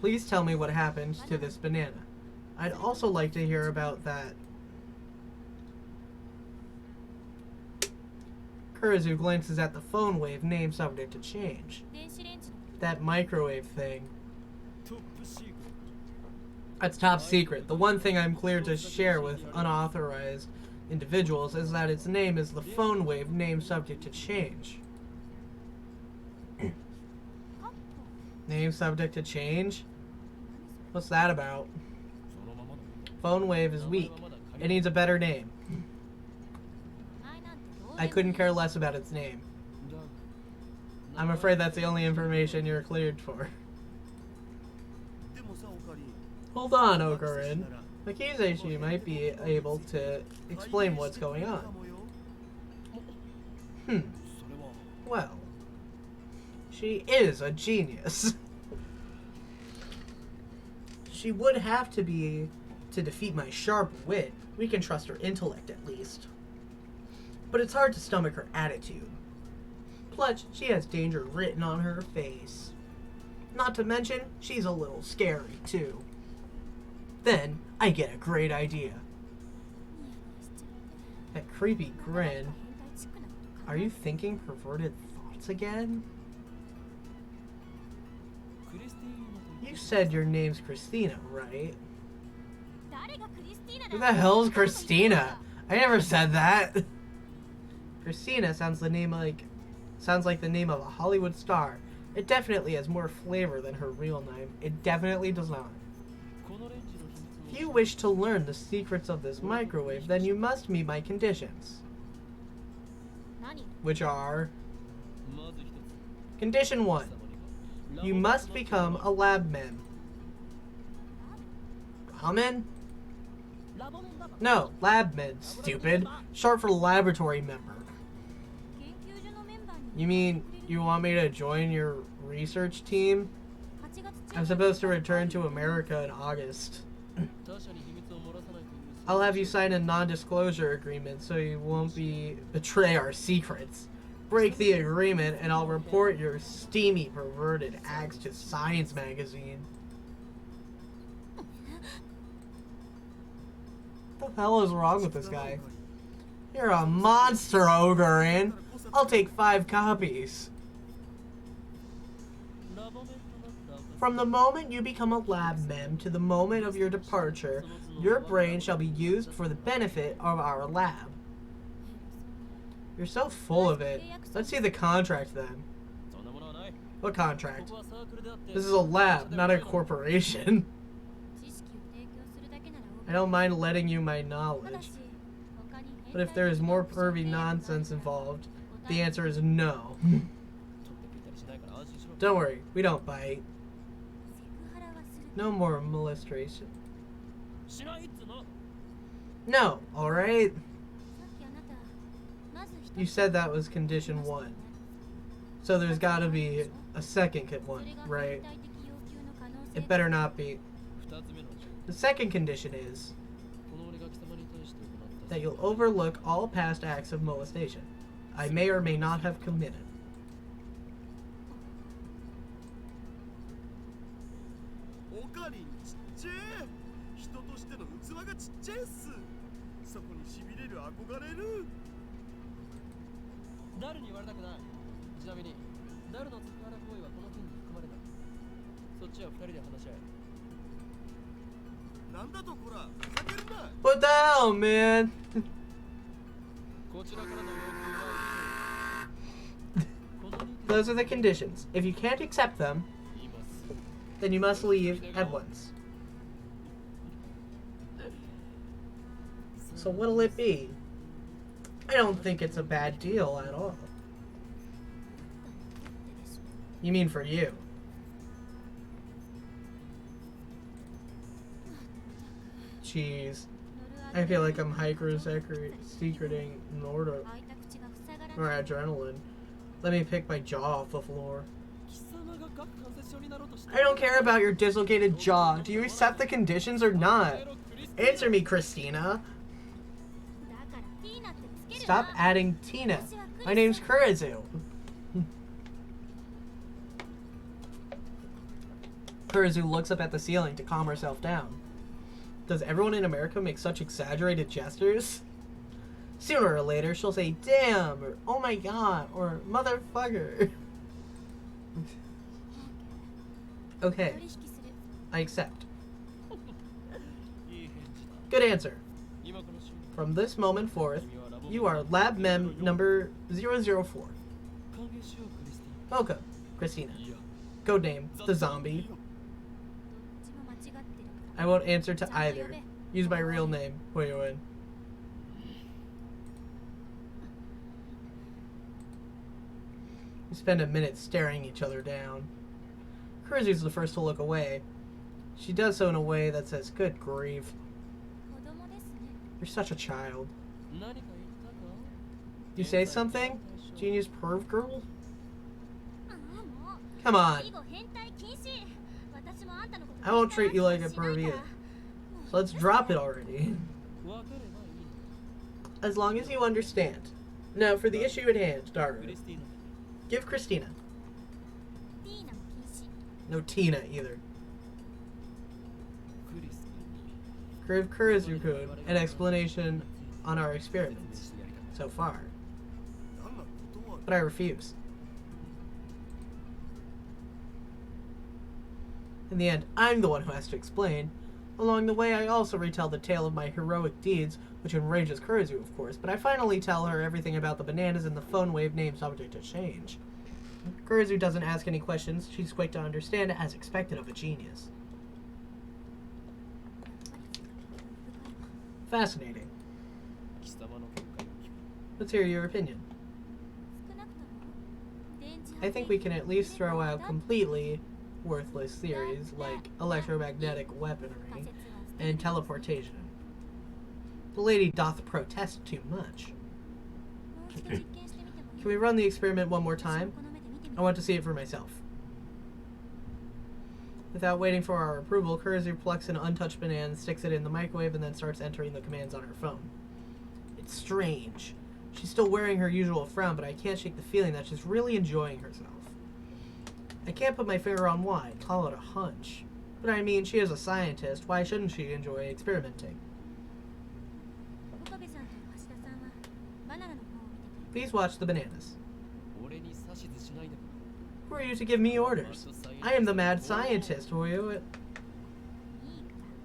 Please tell me what happened to this banana. I'd also like to hear about that. Kurzu glances at the phone wave name subject to change. That microwave thing. That's top secret. The one thing I'm clear to share with unauthorized individuals is that its name is the phone wave name subject to change. Name subject to change? What's that about? Phone wave is weak. It needs a better name. I couldn't care less about its name. I'm afraid that's the only information you're cleared for. Hold on, Okarin. Makizashi might be able to explain what's going on. Well, she is a genius. She would have to be to defeat my sharp wit. We can trust her intellect at least. But it's hard to stomach her attitude. Plus, she has danger written on her face. Not to mention, she's a little scary, too. Then, I get a great idea. That creepy grin. Are you thinking perverted thoughts again? You said your name's Christina, right? Who the hell's Christina? I never said that. Christina sounds like the name of a Hollywood star. It definitely has more flavor than her real name. It definitely does not. If you wish to learn the secrets of this microwave, then you must meet my conditions. Which are... Condition 1. You must become a labman. Ramen? No, labman, stupid. Short for laboratory member. You mean you want me to join your research team? I'm supposed to return to America in August. I'll have you sign a non-disclosure agreement so you won't betray our secrets. Break the agreement and I'll report your steamy, perverted acts to Science magazine. What the hell is wrong with this guy? You're a monster, Ogarin. I'll take 5 copies. From the moment you become a lab mem to the moment of your departure, your brain shall be used for the benefit of our lab. You're so full of it. Let's see the contract then. What contract? This is a lab, not a corporation. I don't mind letting you my knowledge. But if there is more pervy nonsense involved, the answer is no. Don't worry, we don't bite. No more molestation. No, alright? You said that was condition 1. So there's gotta be a second one, right? It better not be. The second condition is that you'll overlook all past acts of molestation I may or may not have committed. What the hell, man? Those are the conditions. If you can't accept them, then you must leave at once. So what'll it be? I don't think it's a bad deal at all. You mean for you? Jeez. I feel like I'm secreting Norda or adrenaline. Let me pick my jaw off the floor. I don't care about your dislocated jaw. Do you accept the conditions or not? Answer me, Christina. Stop adding Tina. My name's Kurizu. Kurizu looks up at the ceiling to calm herself down. Does everyone in America make such exaggerated gestures? Sooner or later, she'll say, damn, or oh my god, or motherfucker. Okay. I accept. Good answer. From this moment forth, you are lab mem number 004. Welcome, Christina. Codename, the zombie. I won't answer to either. Use my real name, Huiyuan. We spend a minute staring each other down. Kurizu's the first to look away. She does so in a way that says, good grief. You're such a child. You say something? Genius perv girl? Come on. I won't treat you like a perv either. So let's drop it already. As long as you understand. Now, for the issue at hand, Daru. Give Christina. No Tina either. Give Kurizu an explanation on our experiments so far. But I refuse. In the end, I'm the one who has to explain. Along the way, I also retell the tale of my heroic deeds, which enrages Kurizu, of course, but I finally tell her everything about the bananas and the phone wave name subject to change. Kurizu doesn't ask any questions. She's quick to understand, as expected of a genius. Fascinating. Let's hear your opinion. I think we can at least throw out completely worthless theories like electromagnetic weaponry and teleportation. The lady doth protest too much. Can we run the experiment one more time? I want to see it for myself. Without waiting for our approval, Kurizu plucks an untouched banana, sticks it in the microwave, and then starts entering the commands on her phone. It's strange. She's still wearing her usual frown, but I can't shake the feeling that she's really enjoying herself. I can't put my finger on why, call it a hunch. But I mean, she is a scientist, why shouldn't she enjoy experimenting? Please watch the bananas. Who are you to give me orders? I am the mad scientist, will you?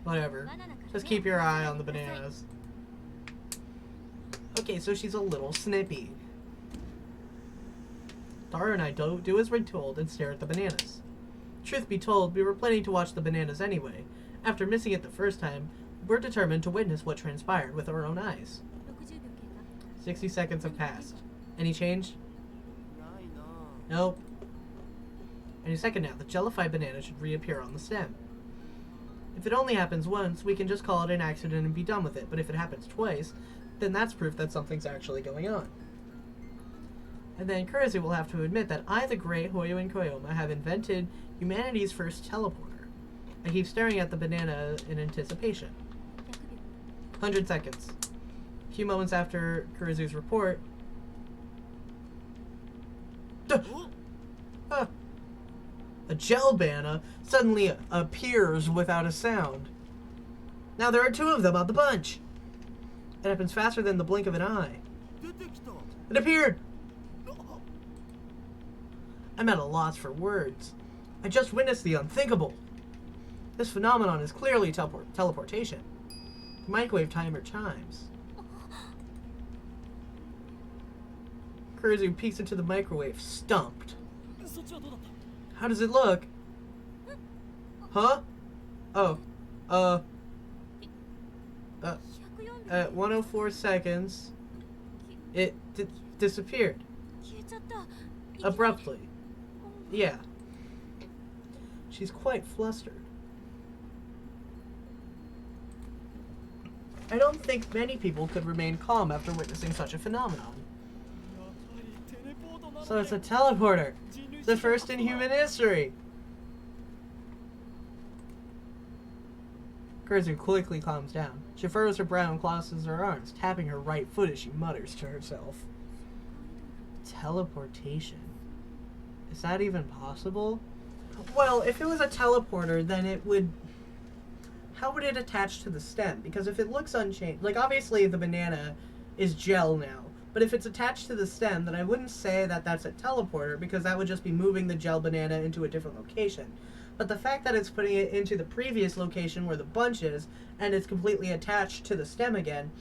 Whatever. Just keep your eye on the bananas. Okay, so she's a little snippy. Dara and I don't do as we're told and stare at the bananas. Truth be told, we were planning to watch the bananas anyway. After missing it the first time, we're determined to witness what transpired with our own eyes. 60 seconds have passed. Any change? Nope. Any second now, the jellified banana should reappear on the stem. If it only happens once, we can just call it an accident and be done with it, but if it happens twice, then that's proof that something's actually going on. And then Kurisu will have to admit that I, the great Hoyo and Koyoma, have invented humanity's first teleporter. I keep staring at the banana in anticipation. 100 seconds. A few moments after Kurisu's report... A gel banana suddenly appears without a sound. Now there are two of them on the bunch. It happens faster than the blink of an eye. It appeared! I'm at a loss for words. I just witnessed the unthinkable. This phenomenon is clearly teleportation. The microwave timer chimes. Kurisu peeks into the microwave, stumped. How does it look? Huh? Oh. At 104 seconds, it disappeared. Abruptly. Yeah. She's quite flustered. I don't think many people could remain calm after witnessing such a phenomenon. So it's a teleporter. The first in human history. Kurisu quickly calms down. She furrows her brow and crosses her arms, tapping her right foot as she mutters to herself. Teleportation. Is that even possible? Well, if it was a teleporter, then it would... How would it attach to the stem? Because if it looks unchanged... Like, obviously the banana is gel now. But if it's attached to the stem, then I wouldn't say that that's a teleporter, because that would just be moving the gel banana into a different location. But the fact that it's putting it into the previous location where the bunch is, and it's completely attached to the stem again,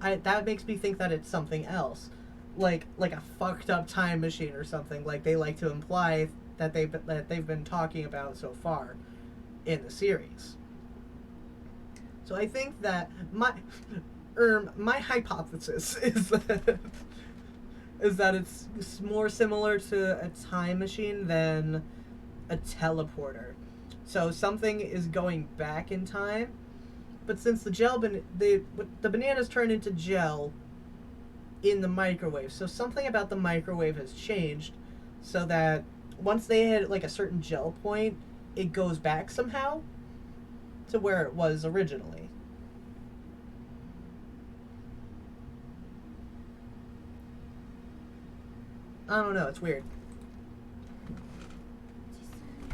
that makes me think that it's something else. Like a fucked up time machine or something, like they like to imply that they've been talking about so far in the series. So I think that my hypothesis is that it's more similar to a time machine than a teleporter. So something is going back in time, but since the bananas turn into gel in the microwave, so something about the microwave has changed, so that once they hit like a certain gel point, it goes back somehow to where it was originally. I don't know, it's weird.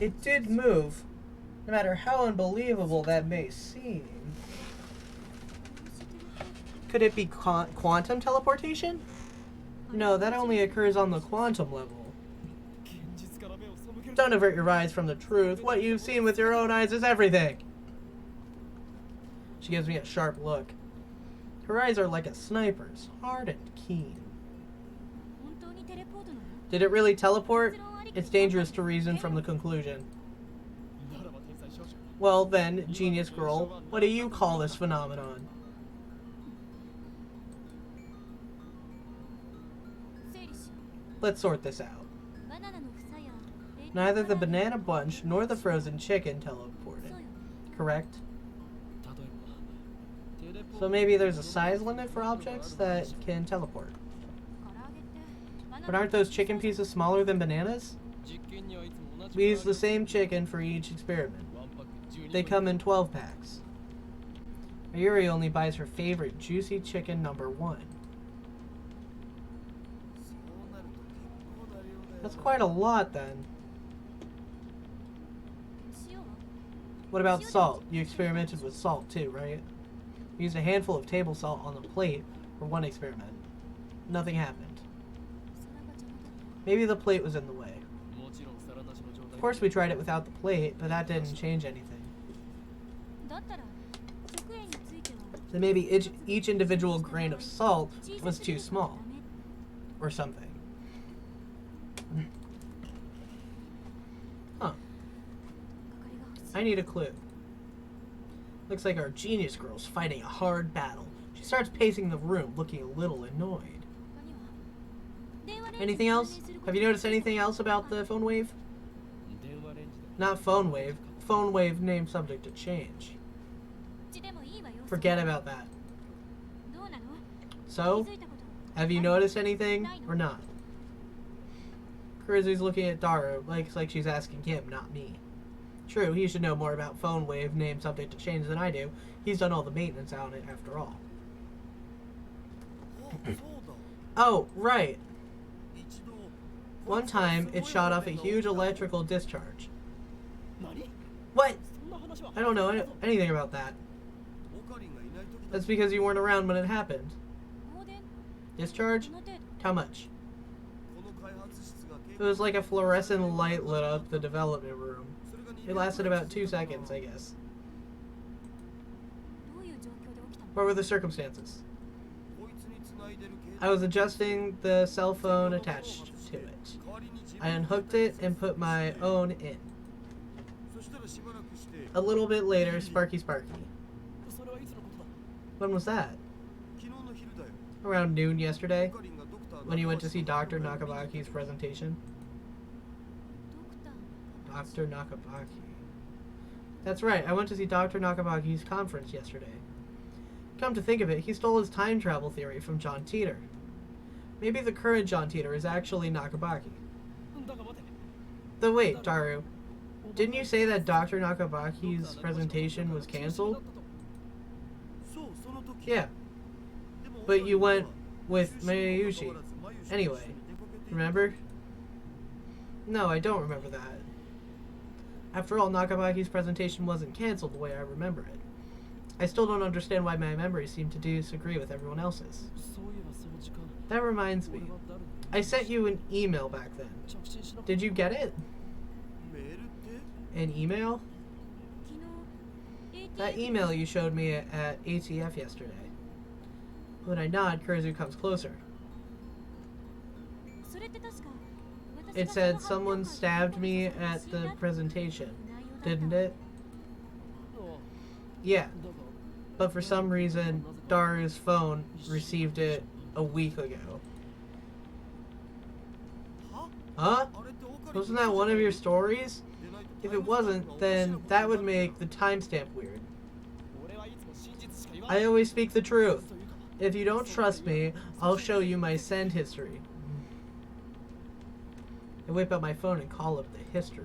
It did move, no matter how unbelievable that may seem. Could it be quantum teleportation? No, that only occurs on the quantum level. Don't avert your eyes from the truth. What you've seen with your own eyes is everything. She gives me a sharp look. Her eyes are like a sniper's, hard and keen. Did it really teleport? It's dangerous to reason from the conclusion. Well then, genius girl, what do you call this phenomenon? Let's sort this out. Neither the banana bunch nor the frozen chicken teleported, correct? So maybe there's a size limit for objects that can teleport. But aren't those chicken pieces smaller than bananas? We use the same chicken for each experiment. They come in 12 packs. Ayuri only buys her favorite juicy chicken #1. That's quite a lot, then. What about salt? You experimented with salt, too, right? You used a handful of table salt on the plate for one experiment. Nothing happened. Maybe the plate was in the way. Of course we tried it without the plate, but that didn't change anything. Then maybe each individual grain of salt was too small. Or something. Huh. I need a clue. Looks like our genius girl's fighting a hard battle. She starts pacing the room, looking a little annoyed. Anything else? Have you noticed anything else about the phone wave? Not phone wave. Phone wave name subject to change. Forget about that. So, have you noticed anything or not? Kurizu's looking at Daru, like she's asking him, not me. True, he should know more about phone wave name subject to change than I do. He's done all the maintenance on it after all. Oh, right. One time, it shot off a huge electrical discharge. What? I don't know anything about that. That's because you weren't around when it happened. Discharge? How much? It was like a fluorescent light lit up the development room. It lasted about 2 seconds, I guess. What were the circumstances? I was adjusting the cell phone attached to it. I unhooked it and put my own in. A little bit later, Sparky. When was that? Around noon yesterday, when you went to see Dr. Nakabaki's presentation. Dr. Nakabaki. That's right, I went to see Dr. Nakabaki's conference yesterday. Come to think of it, he stole his time travel theory from John Teeter. Maybe the current John Teeter is actually Nakabaki. Though wait, Daru, didn't you say that Dr. Nakabaki's presentation was cancelled? Yeah. But you went with Mayushi. Anyway, remember? No, I don't remember that. After all, Nakabaki's presentation wasn't cancelled the way I remember it. I still don't understand why my memories seem to disagree with everyone else's. That reminds me. I sent you an email back then. Did you get it? An email? That email you showed me at ATF yesterday. When I nod, Kurizu comes closer. It said someone stabbed me at the presentation, didn't it? Yeah. But for some reason, Daru's phone received it a week ago. Huh? Wasn't that one of your stories? If it wasn't, then that would make the timestamp weird. I always speak the truth. If you don't trust me, I'll show you my send history. I whip out my phone and call up the history.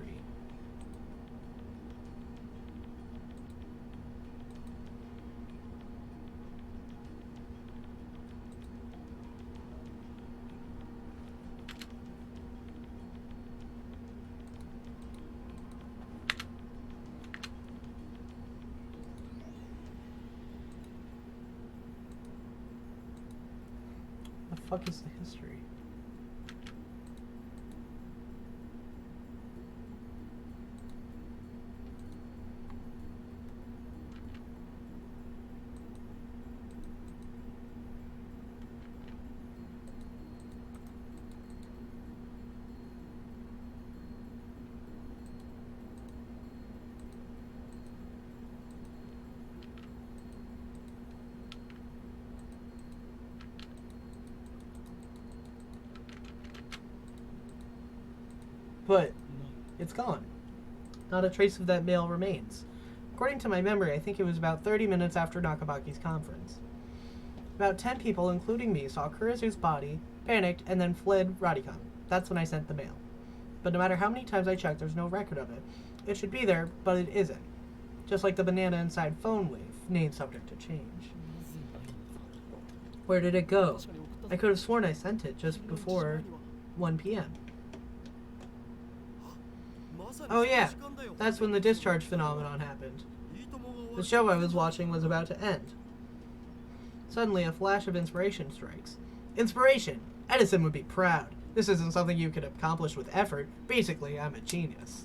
The fuck is the history? But it's gone. Not a trace of that mail remains. According to my memory, I think it was about 30 minutes after Nakabaki's conference. About 10 people, including me, saw Kurizu's body, panicked, and then fled Radicon. That's when I sent the mail. But no matter how many times I checked, there's no record of it. It should be there, but it isn't. Just like the banana inside phone wave, name subject to change. Where did it go? I could have sworn I sent it just before 1 p.m. Oh yeah, that's when the discharge phenomenon happened. The show I was watching was about to end. Suddenly, a flash of inspiration strikes. Inspiration! Edison would be proud. This isn't something you could accomplish with effort. Basically, I'm a genius.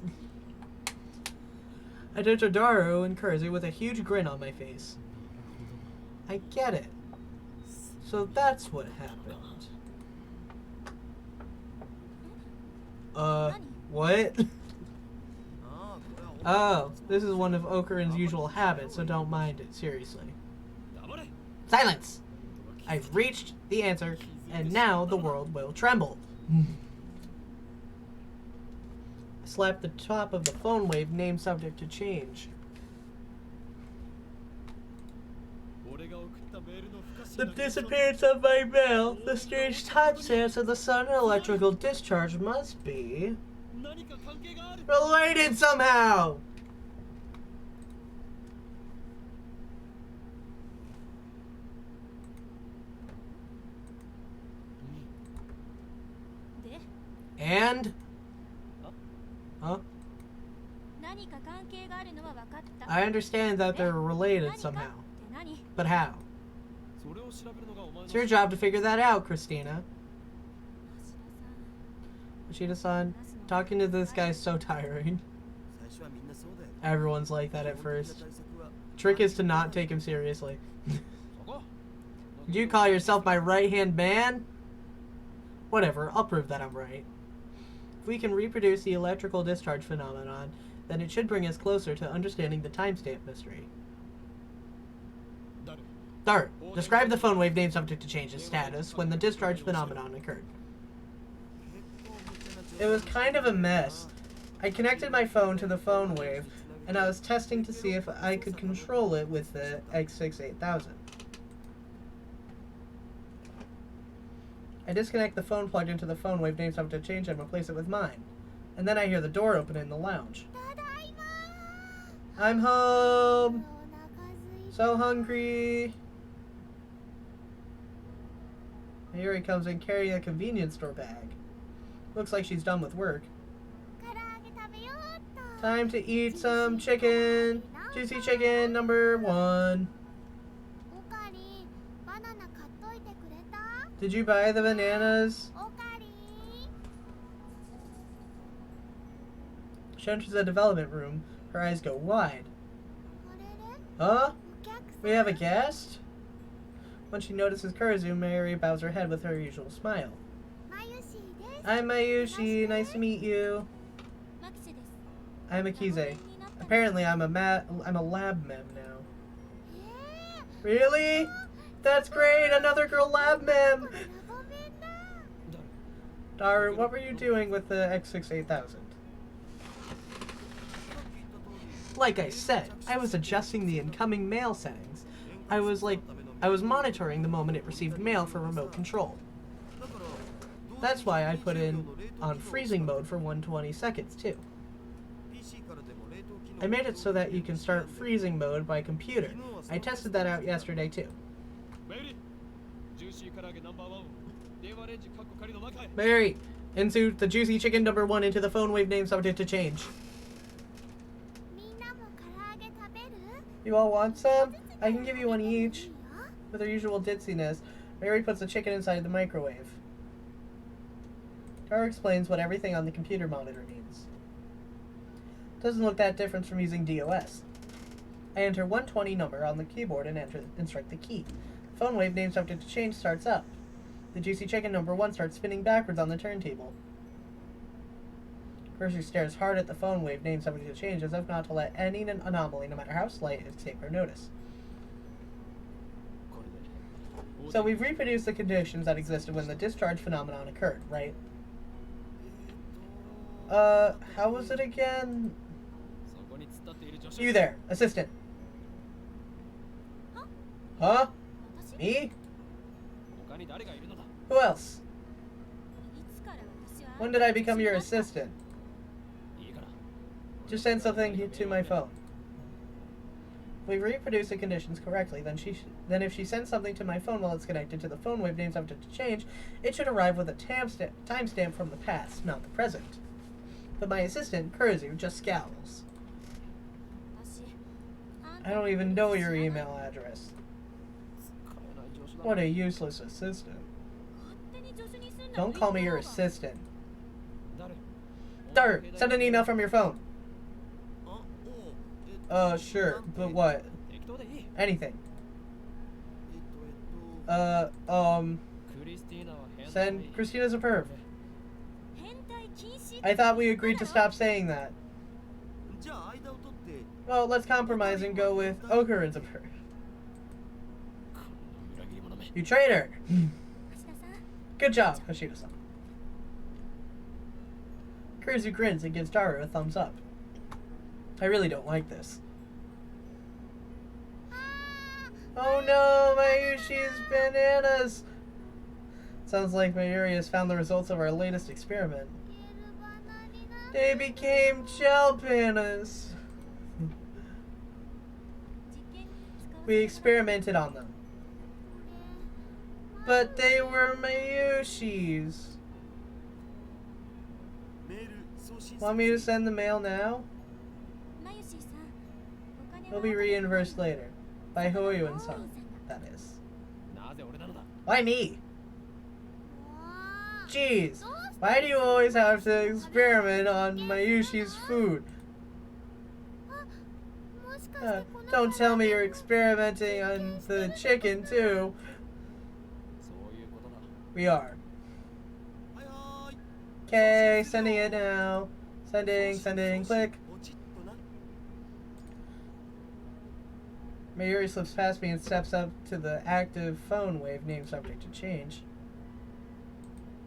I turned to Daru and Kurzu with a huge grin on my face. I get it. So that's what happened. What? Oh, this is one of Okurin's usual habits, so don't mind it, seriously. Silence! I've reached the answer, and now the world will tremble. I slapped the top of the phone wave, name subject to change. The disappearance of my mail, the strange timestamps of the sudden electrical discharge must be related somehow! And? Huh? I understand that they're related somehow. But how? It's your job to figure that out, Christina. Yoshida-san, talking to this guy's so tiring. Everyone's like that at first. Trick is to not take him seriously. Did you call yourself my right-hand man? Whatever, I'll prove that I'm right. If we can reproduce the electrical discharge phenomenon, then it should bring us closer to understanding the timestamp mystery. Daru, describe the phone wave name subject to change its status when the discharge phenomenon occurred. It was kind of a mess. I connected my phone to the phone wave, and I was testing to see if I could control it with the X68000. I disconnect the phone plugged into the phone wave name subject to change and replace it with mine. And then I hear the door open in the lounge. I'm home! So hungry! Here he comes in carrying a convenience store bag. Looks like she's done with work. Time to eat some chicken! Juicy chicken number 1. Did you buy the bananas? She enters the development room. Her eyes go wide. Huh? We have a guest? When she notices Kurzu, Mary bows her head with her usual smile. I'm Mayushi. Nice to meet you. I'm Akize. Apparently, I'm a lab mem now. Really? That's great! Another girl lab mem! Daru, what were you doing with the X68000? Like I said, I was adjusting the incoming mail settings. I was monitoring the moment it received mail for remote control. That's why I put in on freezing mode for 120 seconds too. I made it so that you can start freezing mode by computer. I tested that out yesterday too. Mary, insert the juicy chicken number 1 into the phone wave name subject to change. You all want some? I can give you one each. With her usual ditziness, Mary puts the chicken inside the microwave. Tara explains what everything on the computer monitor means. Doesn't look that different from using DOS. I enter 120 number on the keyboard and instruct the key. The phone wave name subject to change starts up. The juicy chicken number 1 starts spinning backwards on the turntable. Kurzu stares hard at the phone wave name subject to change as if not to let any anomaly, no matter how slight, escape her notice. So we've reproduced the conditions that existed when the discharge phenomenon occurred, right? How was it again? You there, assistant. Huh? Me? Who else? When did I become your assistant? Just send something to my phone. If we reproduce the conditions correctly, then if she sends something to my phone while it's connected to the phone wave name subject to change, it should arrive with a timestamp from the past, not the present. But my assistant, Kurzu, just scowls. I don't even know your email address. What a useless assistant. Don't call me your assistant. Dar, send an email from your phone. Sure, but what? Anything. Send Christina's a perv. I thought we agreed to stop saying that. Well, let's compromise and go with Okurin's a perv. You traitor! Good job, Hoshida-san. Kurzu grins and gives Daru a thumbs up. I really don't like this. Oh no, Mayushi's bananas! Sounds like Mayuri has found the results of our latest experiment. They became gel bananas. We experimented on them. But they were Mayushi's. Want me to send the mail now? It'll be reimbursed later. By Hoyo and Son, that is. Why me? Jeez, why do you always have to experiment on Mayushi's food? Don't tell me you're experimenting on the chicken, too. We are. Okay, sending it now. Sending, click. Mayuri slips past me and steps up to the active phone wave, name subject to change.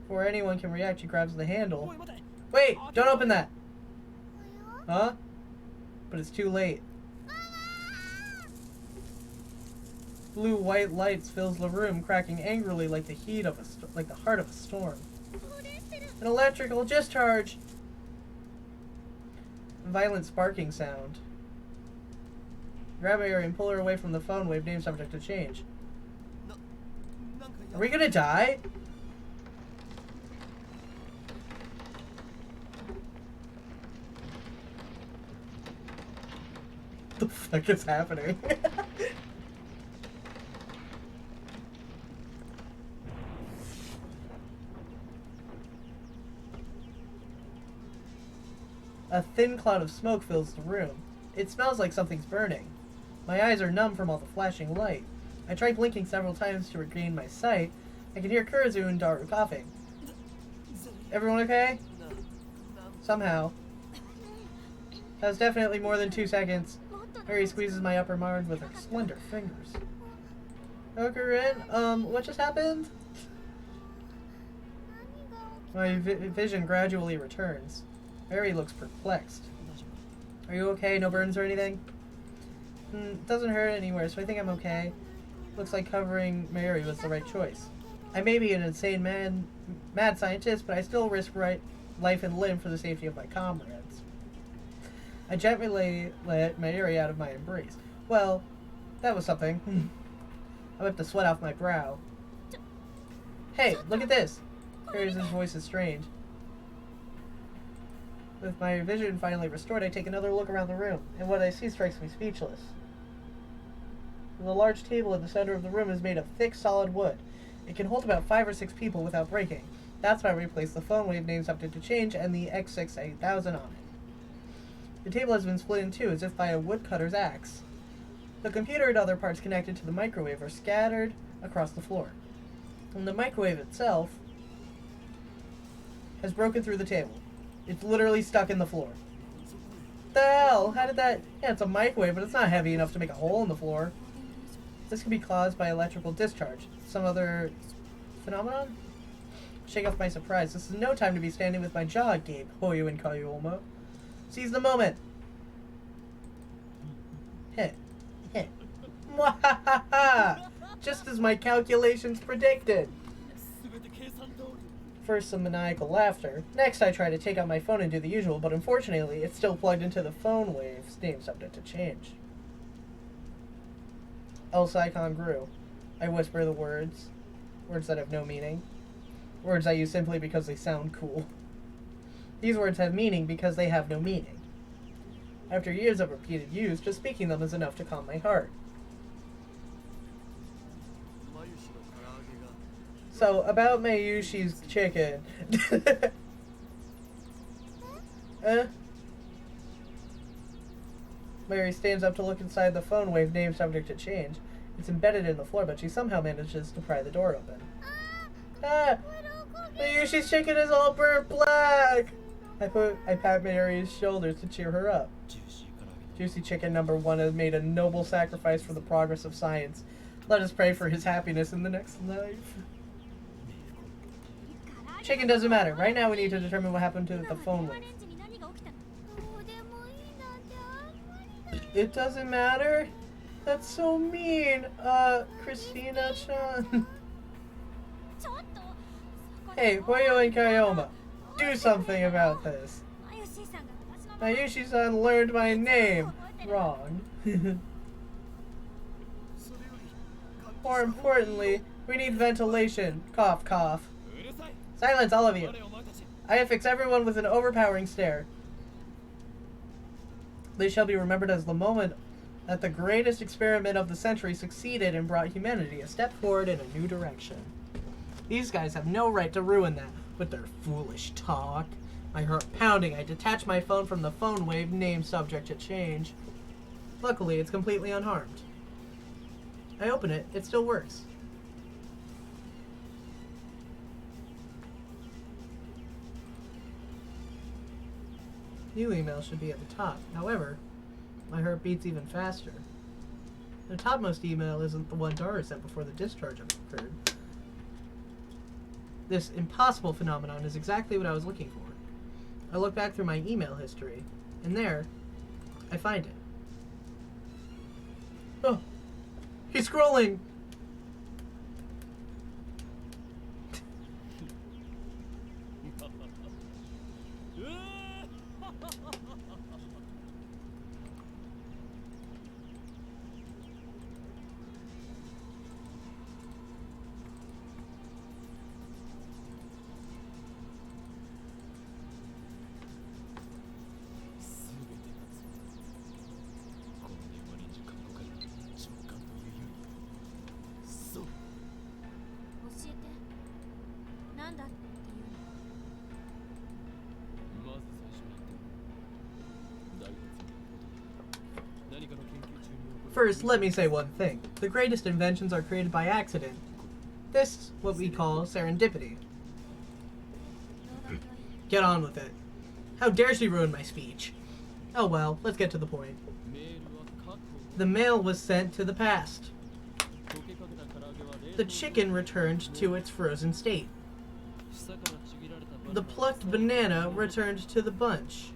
Before anyone can react, she grabs the handle. Wait! Don't open that! Huh? But it's too late. Blue-white lights fills the room, cracking angrily like the heat of like the heart of a storm. An electrical discharge! Violent sparking sound. Grab Mayuri and pull her away from the phone wave, name subject to change. Are we gonna die? What the fuck is happening? A thin cloud of smoke fills the room. It smells like something's burning. My eyes are numb from all the flashing light. I try blinking several times to regain my sight. I can hear Kurzu and Daru coughing. Everyone okay? Somehow. That was definitely more than 2 seconds. Mary squeezes my upper arm with her slender fingers. Okurin, what just happened? My vision gradually returns. Mary looks perplexed. Are you okay? No burns or anything? It doesn't hurt anywhere, so I think I'm okay. Looks like covering Mary was the right choice. I may be an insane mad scientist, but I still risk life and limb for the safety of my comrades. I gently let Mary out of my embrace. Well, that was something. I wiped the sweat off my brow. Hey, look at this! Mary's voice is strange. With my vision finally restored, I take another look around the room, and what I see strikes me speechless. The large table in the center of the room is made of thick, solid wood. It can hold about 5 or 6 people without breaking. That's why we placed the phone wave name subject to change and the X68000 on it. The table has been split in two, as if by a woodcutter's axe. The computer and other parts connected to the microwave are scattered across the floor. And the microwave itself has broken through the table. It's literally stuck in the floor. What the hell? How did that... Yeah, it's a microwave, but it's not heavy enough to make a hole in the floor. This could be caused by electrical discharge. Some other phenomenon? Shake off my surprise. This is no time to be standing with my jaw agape, Hoyo and Kayuomo. Seize the moment. Hit. Hit. Mwahaha! Just as my calculations predicted. First, some maniacal laughter. Next, I try to take out my phone and do the usual, but unfortunately, it's still plugged into the phone wave's name subject to change. El Psychon grew. I whisper the words. Words that have no meaning. Words I use simply because they sound cool. These words have meaning because they have no meaning. After years of repeated use, just speaking them is enough to calm my heart. So, about Mayushi's chicken. Mary stands up to look inside the phone wave, name subject to change. It's embedded in the floor, but she somehow manages to pry the door open. Ah! Mayushi's chicken is all burnt black! I pat Mary's shoulders to cheer her up. Juicy chicken number 1 has made a noble sacrifice for the progress of science. Let us pray for his happiness in the next life. Chicken doesn't matter. Right now we need to determine what happened to the phone wave. It doesn't matter? That's so mean. Christina-chan. Hey, Hoyo and Kayoma, do something about this. Mayushi-san learned my name wrong. More importantly, we need ventilation. Cough, cough. Silence, all of you. I have fixed everyone with an overpowering stare. This shall be remembered as the moment that the greatest experiment of the century succeeded and brought humanity a step forward in a new direction. These guys have no right to ruin that with their foolish talk. My heart pounding, I detach my phone from the phone wave, name subject to change. Luckily, it's completely unharmed. I open it, it still works. New email should be at the top. However, my heart beats even faster. The topmost email isn't the one Dara sent before the discharge occurred. This impossible phenomenon is exactly what I was looking for. I look back through my email history, and there, I find it. Oh, he's scrolling! First, let me say one thing. The greatest inventions are created by accident. This is what we call serendipity. Get on with it. How dare she ruin my speech? Oh well, let's get to the point. The mail was sent to the past. The chicken returned to its frozen state. The plucked banana returned to the bunch.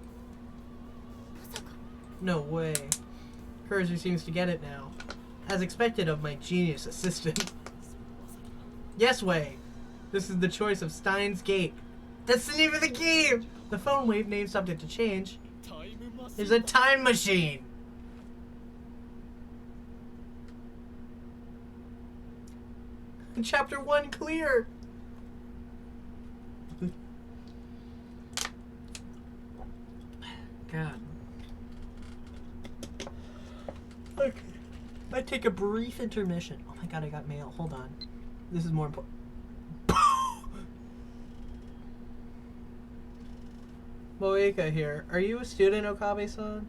No way. Cursor seems to get it now. As expected of my genius assistant. Yes way. This is the choice of Steins Gate. That's the name of the game! The phone wave name subject to change is a time machine. Chapter 1 clear. God. Okay. I take a brief intermission. Oh my god, I got mail. Hold on. This is more important. Moeka here. Are you a student, Okabe-san?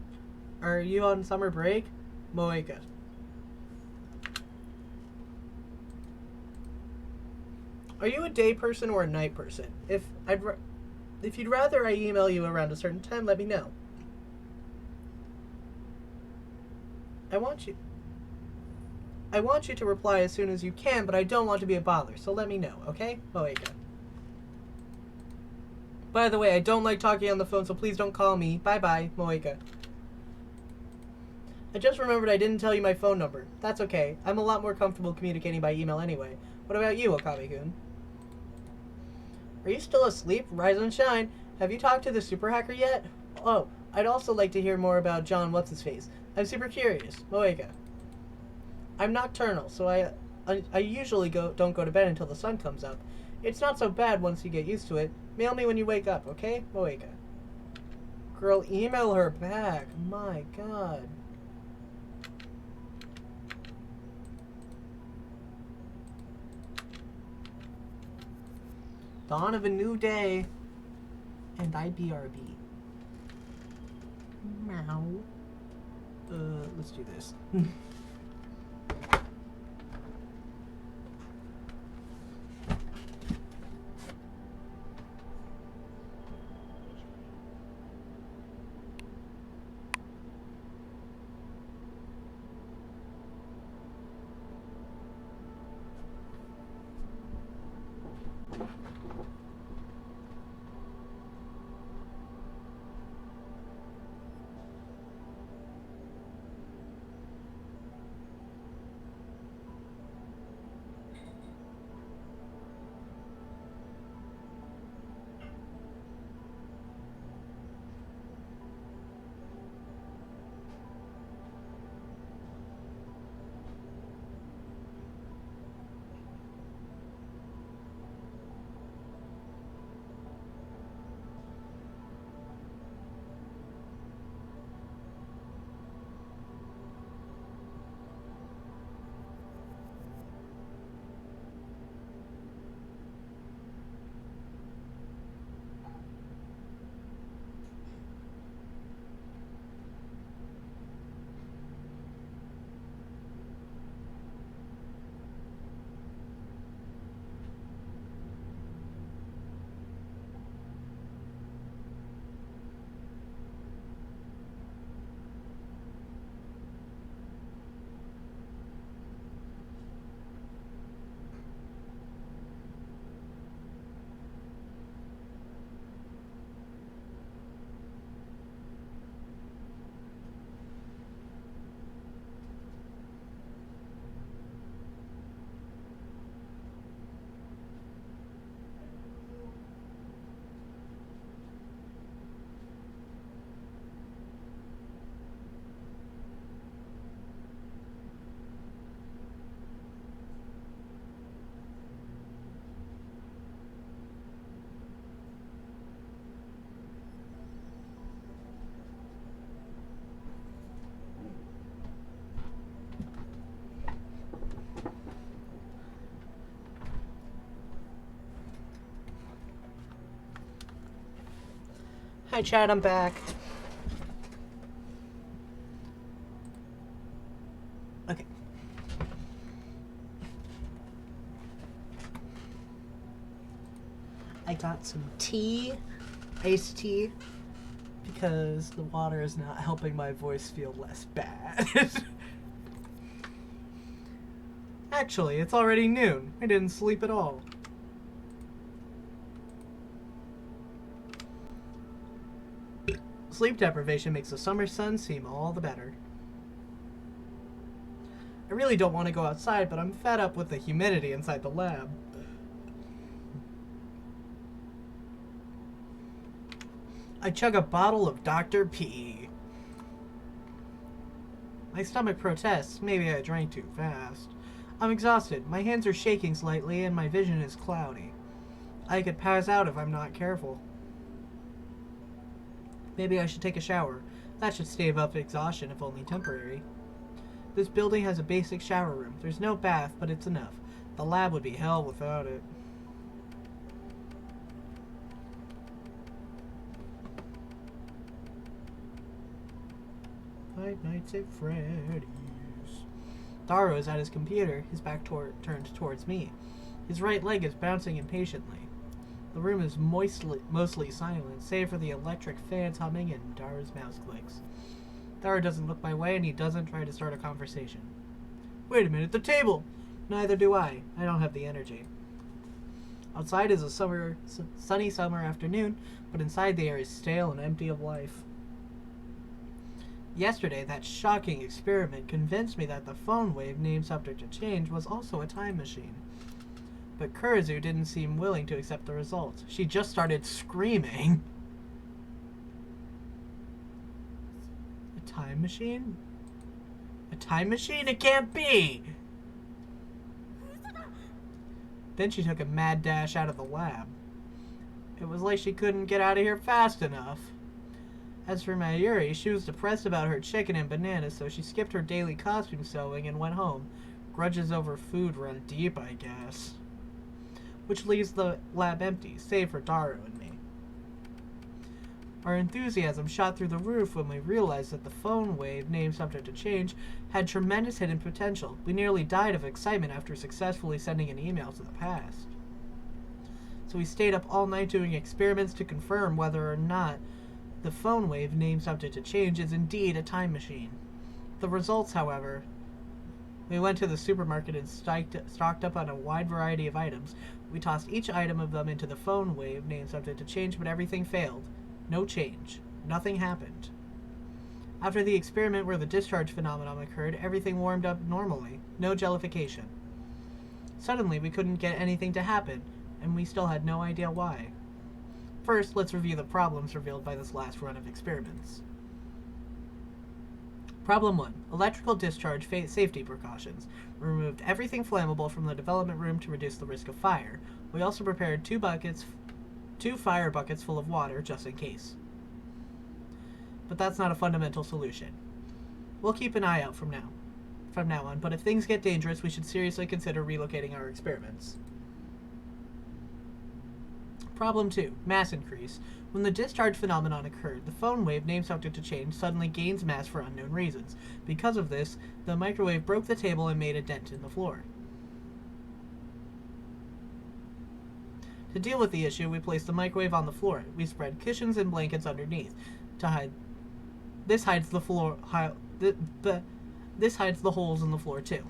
Are you on summer break? Moeka. Are you a day person or a night person? If you'd rather I email you around a certain time, let me know. I want you to reply as soon as you can, but I don't want to be a bother, so let me know, okay? Moeka. By the way, I don't like talking on the phone, so please don't call me. Bye-bye, Moeka. I just remembered I didn't tell you my phone number. That's okay. I'm a lot more comfortable communicating by email anyway. What about you, Okabe-kun? Are you still asleep? Rise and shine. Have you talked to the super hacker yet? Oh, I'd also like to hear more about John What's-His-Face. I'm super curious. Moeka. I'm nocturnal, so I usually don't go to bed until the sun comes up. It's not so bad once you get used to it. Mail me when you wake up, okay? Moeka. Girl, email her back. My god. Dawn of a new day. And IBRB. Meow. Let's do this. Hi, Chad, I'm back. Okay. I got some tea, iced tea, because the water is not helping my voice feel less bad. Actually, it's already noon. I didn't sleep at all. Sleep deprivation makes the summer sun seem all the better. I really don't want to go outside, but I'm fed up with the humidity inside the lab. I chug a bottle of Dr. P. My stomach protests. Maybe I drank too fast. I'm exhausted. My hands are shaking slightly and my vision is cloudy. I could pass out if I'm not careful. Maybe I should take a shower. That should stave up exhaustion if only temporary. This building has a basic shower room. There's no bath, but it's enough. The lab would be hell without it. Five Nights at Freddy's. Daro is at his computer, his back turned towards me. His right leg is bouncing impatiently. The room is mostly silent, save for the electric fans humming and Daro's mouse clicks. Daro doesn't look my way, and he doesn't try to start a conversation. Wait a minute, the table! Neither do I. I don't have the energy. Outside is a sunny summer afternoon, but inside the air is stale and empty of life. Yesterday, that shocking experiment convinced me that the phone wave named subject to change was also a time machine. But Kurizu didn't seem willing to accept the results. She just started screaming. A time machine? A time machine? It can't be! Then she took a mad dash out of the lab. It was like she couldn't get out of here fast enough. As for Mayuri, she was depressed about her chicken and bananas, so she skipped her daily costume sewing and went home. Grudges over food run deep, I guess. Which leaves the lab empty, save for Daru and me. Our enthusiasm shot through the roof when we realized that the phone wave, named subject to change, had tremendous hidden potential. We nearly died of excitement after successfully sending an email to the past. So we stayed up all night doing experiments to confirm whether or not the phone wave, named subject to change, is indeed a time machine. The results, however, we went to the supermarket and stocked up on a wide variety of items. We tossed each item of them into the phone wave, named subject to change, but everything failed. No change. Nothing happened. After the experiment where the discharge phenomenon occurred, everything warmed up normally. No jellification. Suddenly, we couldn't get anything to happen, and we still had no idea why. First, let's review the problems revealed by this last run of experiments. Problem 1. Electrical discharge safety precautions. We removed everything flammable from the development room to reduce the risk of fire. We also prepared two fire buckets full of water, just in case. But that's not a fundamental solution. We'll keep an eye out from now on, but if things get dangerous, we should seriously consider relocating our experiments. Problem 2. Mass increase. When the discharge phenomenon occurred, the phone wave, named subject to change, suddenly gains mass for unknown reasons. Because of this, the microwave broke the table and made a dent in the floor. To deal with the issue, we placed the microwave on the floor. We spread cushions and blankets underneath to hide. This hides the floor. This hides the holes in the floor too.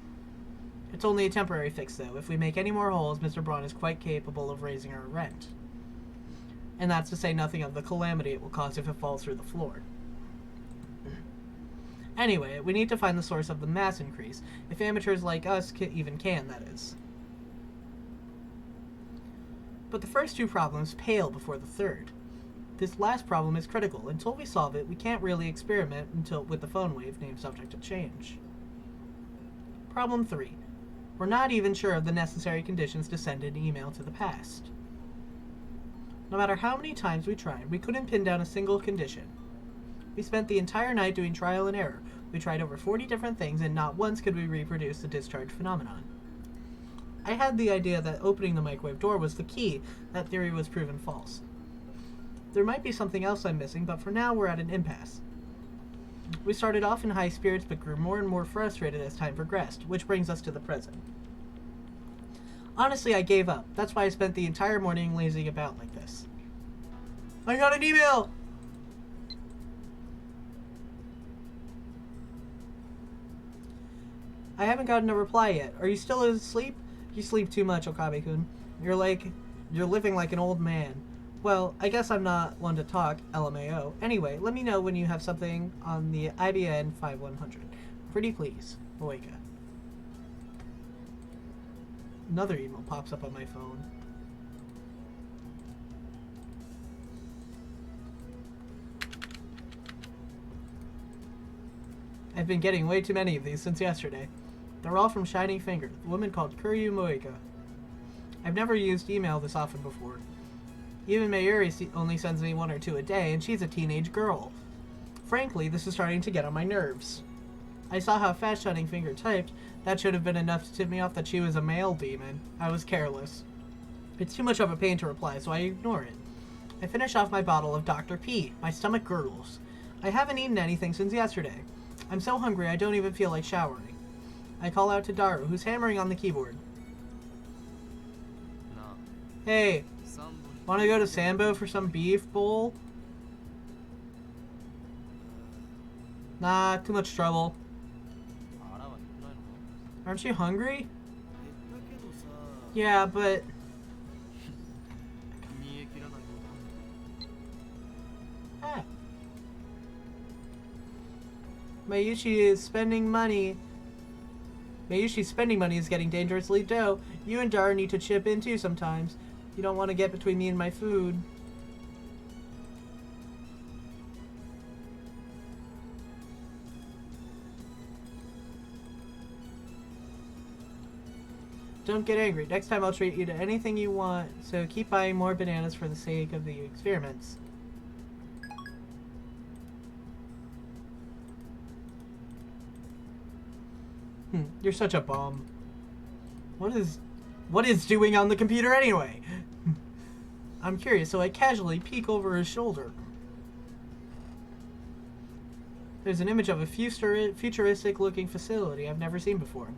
It's only a temporary fix, though. If we make any more holes, Mr. Braun is quite capable of raising our rent. And that's to say nothing of the calamity it will cause if it falls through the floor. Anyway, we need to find the source of the mass increase, if amateurs like us even can, that is. But the first two problems pale before the third. This last problem is critical. Until we solve it, we can't really experiment with the phone wave, named subject to change. Problem 3. We're not even sure of the necessary conditions to send an email to the past. No matter how many times we tried, we couldn't pin down a single condition. We spent the entire night doing trial and error. We tried over 40 different things, and not once could we reproduce the discharge phenomenon. I had the idea that opening the microwave door was the key. That theory was proven false. There might be something else I'm missing, but for now we're at an impasse. We started off in high spirits, but grew more and more frustrated as time progressed, which brings us to the present. Honestly, I gave up. That's why I spent the entire morning lazing about like this. I got an email! I haven't gotten a reply yet. Are you still asleep? You sleep too much, Okabe-kun. You're living like an old man. Well, I guess I'm not one to talk, LMAO. Anyway, let me know when you have something on the IBN 5100. Pretty please, Moeka. Another email pops up on my phone. I've been getting way too many of these since yesterday. They're all from Shining Finger, the woman called Kuryu Moeka. I've never used email this often before. Even Mayuri only sends me 1 or 2 a day, and she's a teenage girl. Frankly, this is starting to get on my nerves. I saw how fast Shining Finger typed. That should have been enough to tip me off that she was a male demon. I was careless. It's too much of a pain to reply, so I ignore it. I finish off my bottle of Dr. P. My stomach gurgles. I haven't eaten anything since yesterday. I'm so hungry I don't even feel like showering. I call out to Daru, who's hammering on the keyboard. Hey, wanna go to Sambo for some beef bowl? Nah, too much trouble. Aren't you hungry? Yeah, but... Ah. Mayushi's spending money is getting dangerously dough. You and Daru need to chip in too sometimes. You don't want to get between me and my food. Don't get angry. Next time I'll treat you to anything you want, so keep buying more bananas for the sake of the experiments. You're such a bum. What is doing on the computer anyway? I'm curious, so I casually peek over his shoulder. There's an image of a futuristic-looking facility I've never seen before.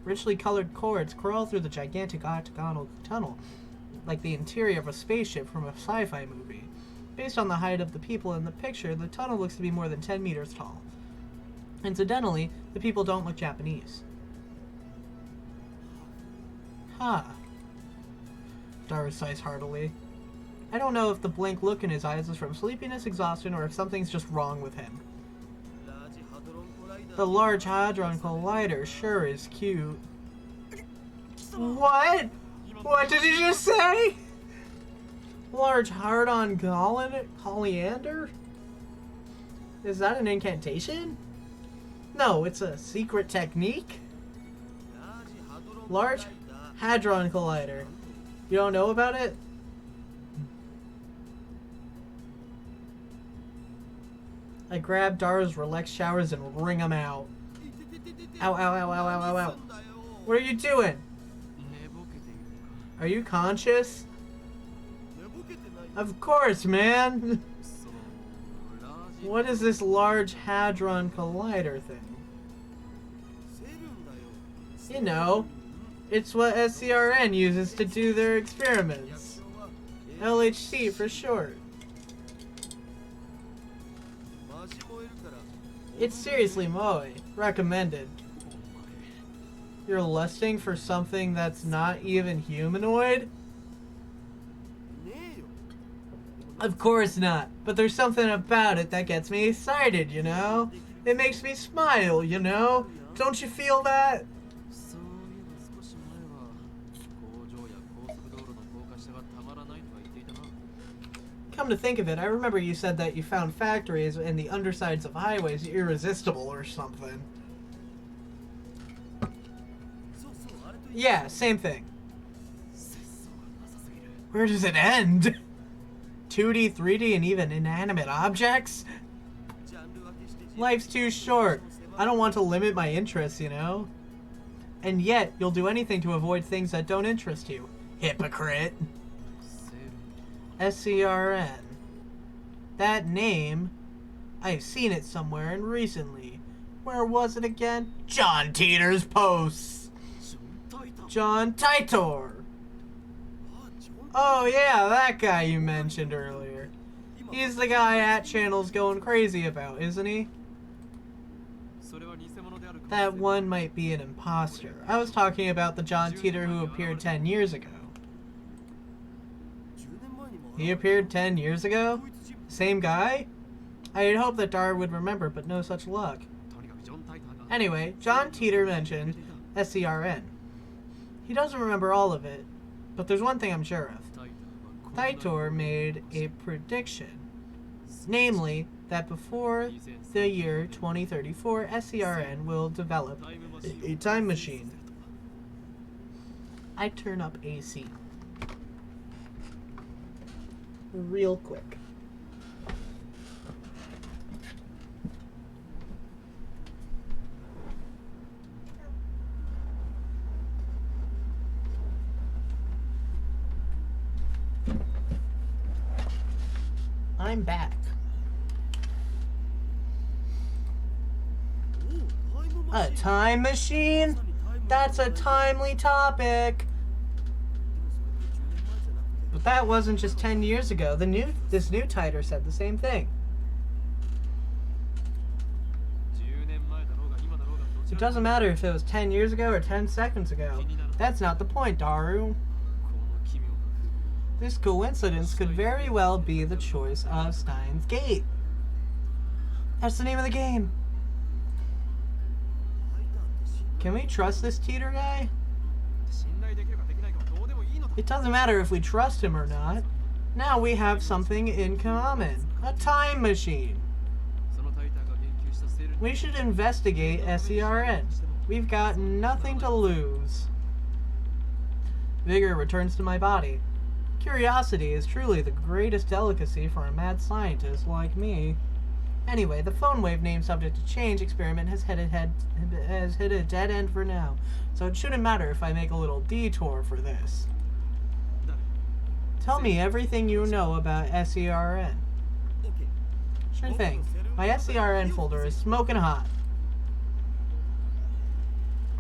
Richly colored cords crawl through the gigantic octagonal tunnel, like the interior of a spaceship from a sci-fi movie. Based on the height of the people in the picture, the tunnel looks to be more than 10 meters tall. Incidentally, the people don't look Japanese. Huh. Dara sighs heartily. I don't know if the blank look in his eyes is from sleepiness, exhaustion, or if something's just wrong with him. The Large Hadron Collider sure is cute. What? What did you just say? Large Hadron Collider? Is that an incantation? No, it's a secret technique. Large Hadron Collider. You don't know about it? I grab Dara's relaxed showers and wring them out. Ow, ow, ow, ow, ow, ow, ow. What are you doing? Are you conscious? Of course, man! What is this Large Hadron Collider thing? You know, it's what SCRN uses to do their experiments. LHC for short. It's seriously moe. Recommended. You're lusting for something that's not even humanoid? Of course not, but there's something about it that gets me excited, you know? It makes me smile, you know? Don't you feel that? Come to think of it, I remember you said that you found factories and the undersides of highways irresistible or something. Yeah, same thing. Where does it end? 2D, 3D, and even inanimate objects? Life's too short. I don't want to limit my interests, you know? And yet, you'll do anything to avoid things that don't interest you. Hypocrite. SCRN. That name, I've seen it somewhere and recently. Where was it again? John Teeter's posts. John Titor. Oh yeah, that guy you mentioned earlier. He's the guy at Channel's going crazy about, isn't he? That one might be an imposter. I was talking about the John Teeter who appeared 10 years ago. He appeared 10 years ago? Same guy? I had hoped that Dara would remember, but no such luck. Anyway, John Teeter mentioned SCRN. He doesn't remember all of it, but there's one thing I'm sure of. Titor made a prediction, namely that before the year 2034, SCRN will develop a time machine. I turn up AC. Real quick. I'm back. A time machine? That's a timely topic. But that wasn't just 10 years ago. This new Titor said the same thing. It doesn't matter if it was 10 years ago or 10 seconds ago. That's not the point, Daru. This coincidence could very well be the choice of Steins Gate. That's the name of the game. Can we trust this Teeter guy? It doesn't matter if we trust him or not. Now we have something in common. A time machine. We should investigate SCRN. We've got nothing to lose. Vigor returns to my body. Curiosity is truly the greatest delicacy for a mad scientist like me. Anyway, the phone wave name subject to change experiment has hit a dead end for now, so it shouldn't matter if I make a little detour for this. Tell me everything you know about SERN. Sure thing. My SERN folder is smoking hot.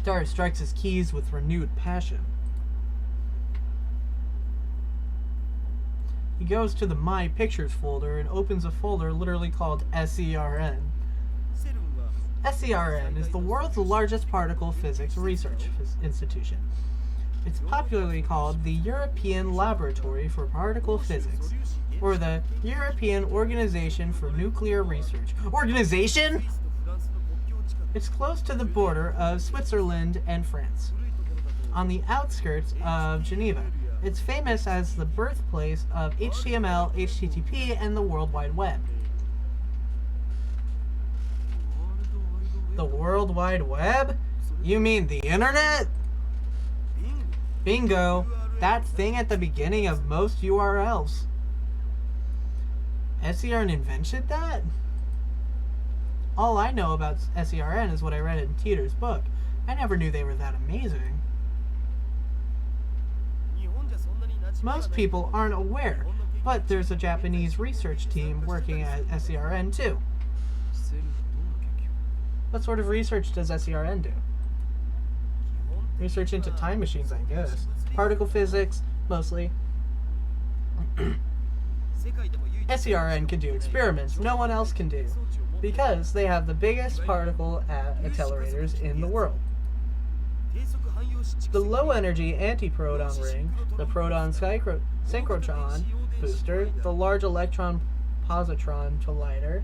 Dara strikes his keys with renewed passion. He goes to the My Pictures folder and opens a folder literally called SERN. SERN is the world's largest particle physics research institution. It's popularly called the European Laboratory for Particle Physics, or the European Organization for Nuclear Research. Organization? It's close to the border of Switzerland and France, on the outskirts of Geneva. It's famous as the birthplace of HTML, HTTP, and the World Wide Web. The World Wide Web? You mean the internet? Bingo! That thing at the beginning of most URLs. SERN invented that? All I know about SERN is what I read in Teeter's book. I never knew they were that amazing. Most people aren't aware, but there's a Japanese research team working at SERN too. What sort of research does SERN do? Research into time machines, I guess. Particle physics, mostly. SERN can do experiments no one else can do, because they have the biggest particle accelerators in the world. The low-energy antiproton ring, the proton synchrotron booster, the large electron positron collider,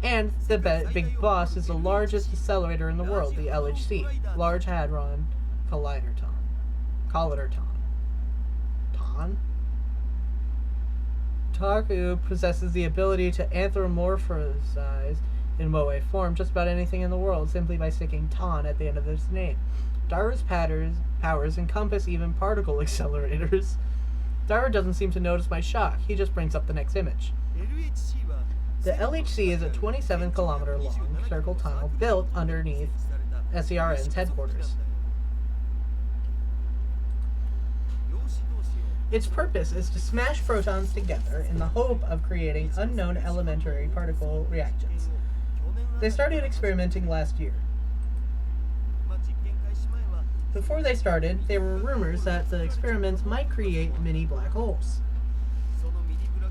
and the big boss is the largest accelerator in the world, the LHC, Large Hadron Collider. Taku possesses the ability to anthropomorphize in Moe form just about anything in the world simply by sticking Ton at the end of its name. Dara's powers encompass even particle accelerators. Dara doesn't seem to notice my shock. He just brings up the next image. The LHC is a 27-kilometer long circle tunnel built underneath SERN's headquarters. Its purpose is to smash protons together in the hope of creating unknown elementary particle reactions. They started experimenting last year. Before they started, there were rumors that the experiments might create mini black holes.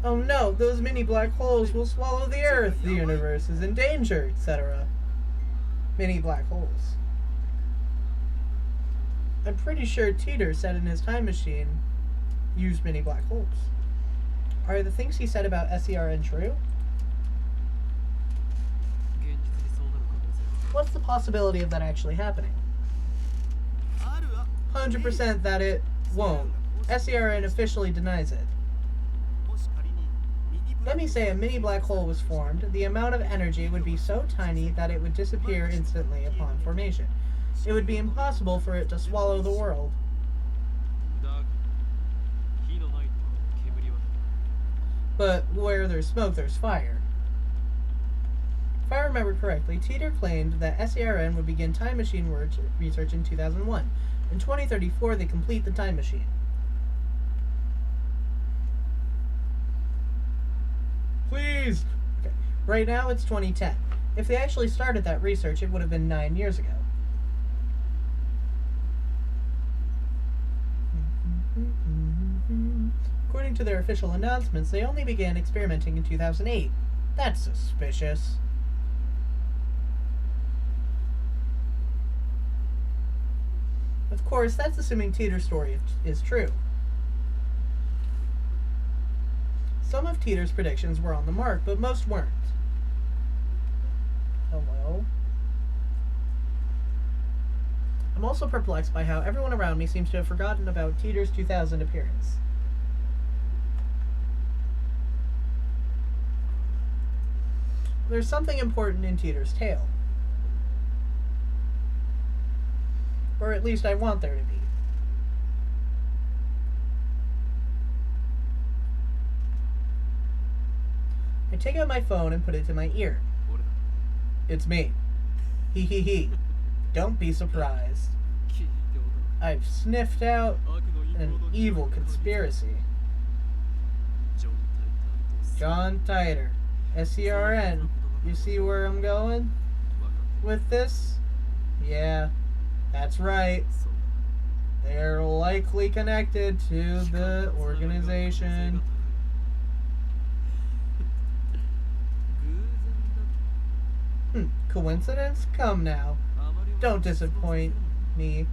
Oh no, those mini black holes will swallow the Earth, the universe is in danger, etc. Mini black holes. I'm pretty sure Teeter said in his time machine, use mini black holes. Are the things he said about SERN true? What's the possibility of that actually happening? 100% that it won't. SERN officially denies it. Let me say a mini black hole was formed. The amount of energy would be so tiny that it would disappear instantly upon formation. It would be impossible for it to swallow the world. But where there's smoke, there's fire. If I remember correctly, Teeter claimed that SERN would begin time machine research in 2001. In 2034, they complete the time machine. Please! Okay. Right now, it's 2010. If they actually started that research, it would have been 9 years ago. According to their official announcements, they only began experimenting in 2008. That's suspicious. Of course, that's assuming Teeter's story is true. Some of Teeter's predictions were on the mark, but most weren't. Hello? I'm also perplexed by how everyone around me seems to have forgotten about Teeter's 2000 appearance. There's something important in Teeter's tale. Or at least I want there to be. I take out my phone and put it to my ear. It's me. Hee hee hee. Don't be surprised. I've sniffed out an evil conspiracy. John Titor. SCRN. You see where I'm going with this? Yeah, that's right. They're likely connected to the organization. Coincidence? Come now. Don't disappoint me.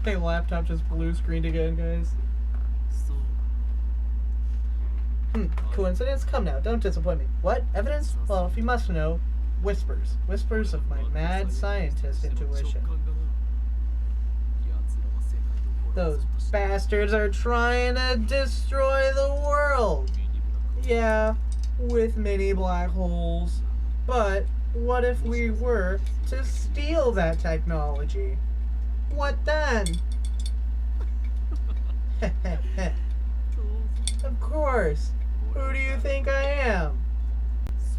My laptop just blue screened again, guys. Coincidence? Come now. Don't disappoint me. What? Evidence? Well, if you must know, whispers. Whispers of my mad scientist intuition. Those bastards are trying to destroy the world. Yeah, with mini black holes. But what if we were to steal that technology? What then? Of course. Who do you think I am?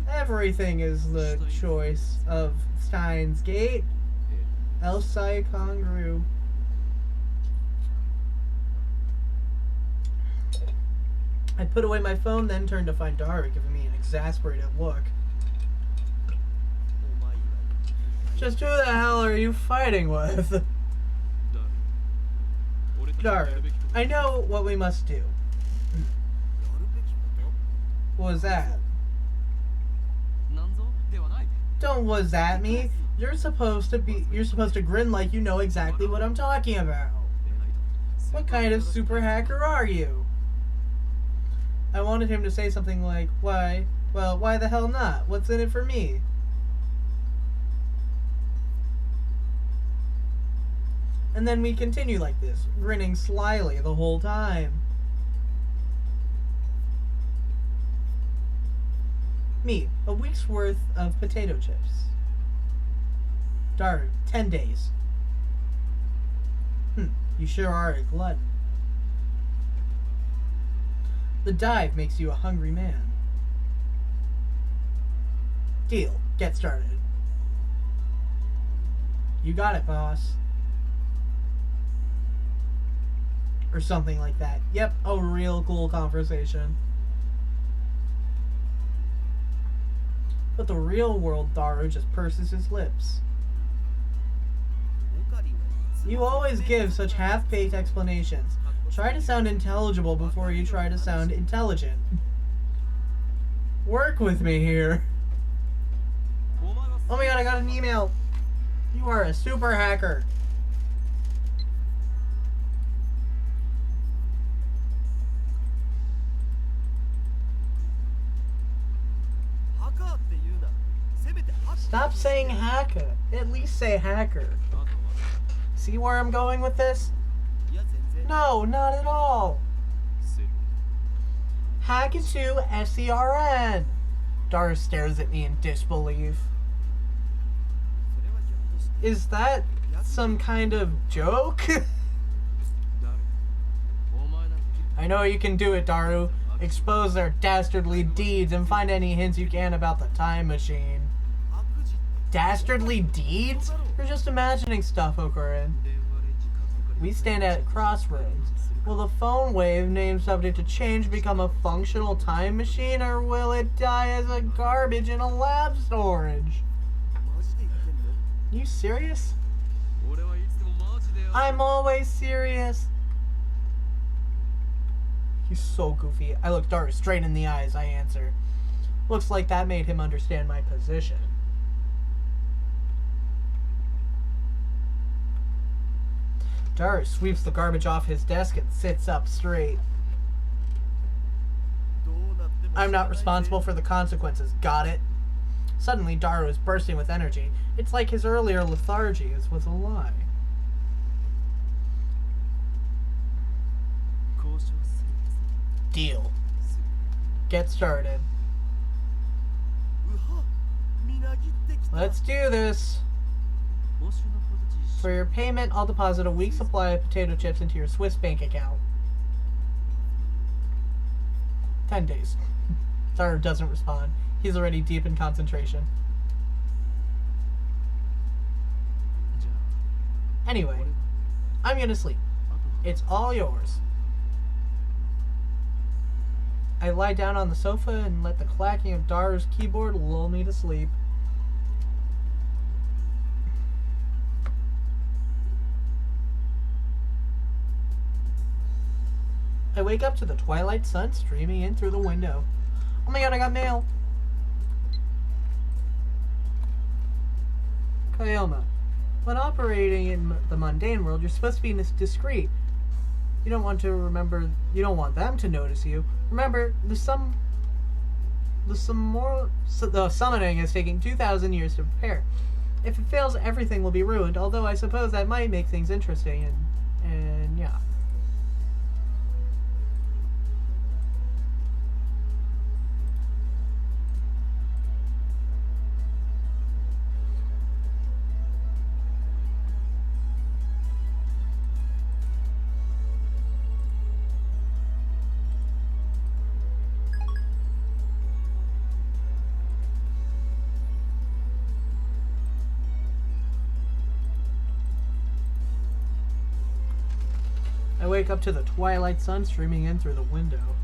Everything is the choice of Steins Gate. El Sai Congru. I put away my phone, then turned to find Daru giving me an exasperated look. Just who the hell are you fighting with? Daru, I know what we must do. What was that? Don't was that me? You're supposed to grin like you know exactly what I'm talking about. What kind of super hacker are you? I wanted him to say something like, why? Well, why the hell not? What's in it for me? And then we continue like this, grinning slyly the whole time. Me, a week's worth of potato chips. Daru, 10 days. You sure are a glutton. The dive makes you a hungry man. Deal. Get started. You got it, boss. Or something like that. Yep, a real cool conversation. But the real world Daru just purses his lips. You always give such half-baked explanations. Try to sound intelligible before you try to sound intelligent. Work with me here. Oh my god, I got an email. You are a super hacker. Stop saying hacker. At least say hacker. See where I'm going with this? No, not at all. Hackatoo SCRN. Daru stares at me in disbelief. Is that some kind of joke? I know you can do it, Daru. Expose their dastardly deeds and find any hints you can about the time machine. Dastardly deeds? You're just imagining stuff, Okurin. We stand at crossroads. Will the phone wave named subject to change become a functional time machine, or will it die as a garbage in a lab storage? You serious? I'm always serious. He's so goofy. I look Daru straight in the eyes, I answer. Looks like that made him understand my position. Daru sweeps the garbage off his desk and sits up straight. I'm not responsible for the consequences, got it? Suddenly, Daru is bursting with energy. It's like his earlier lethargy was a lie. Deal. Get started. Let's do this. For your payment, I'll deposit a week's supply of potato chips into your Swiss bank account. 10 days. Daru doesn't respond. He's already deep in concentration. Anyway, I'm gonna sleep. It's all yours. I lie down on the sofa and let the clacking of Daru's keyboard lull me to sleep. I wake up to the twilight sun streaming in through the window. Oh my god, I got mail! Koyoma. When operating in the mundane world, you're supposed to be discreet. You don't want them to notice you. Remember, the summoning is taking 2,000 years to prepare. If it fails, everything will be ruined, although I suppose that might make things interesting and yeah. I wake up to the twilight sun streaming in through the window.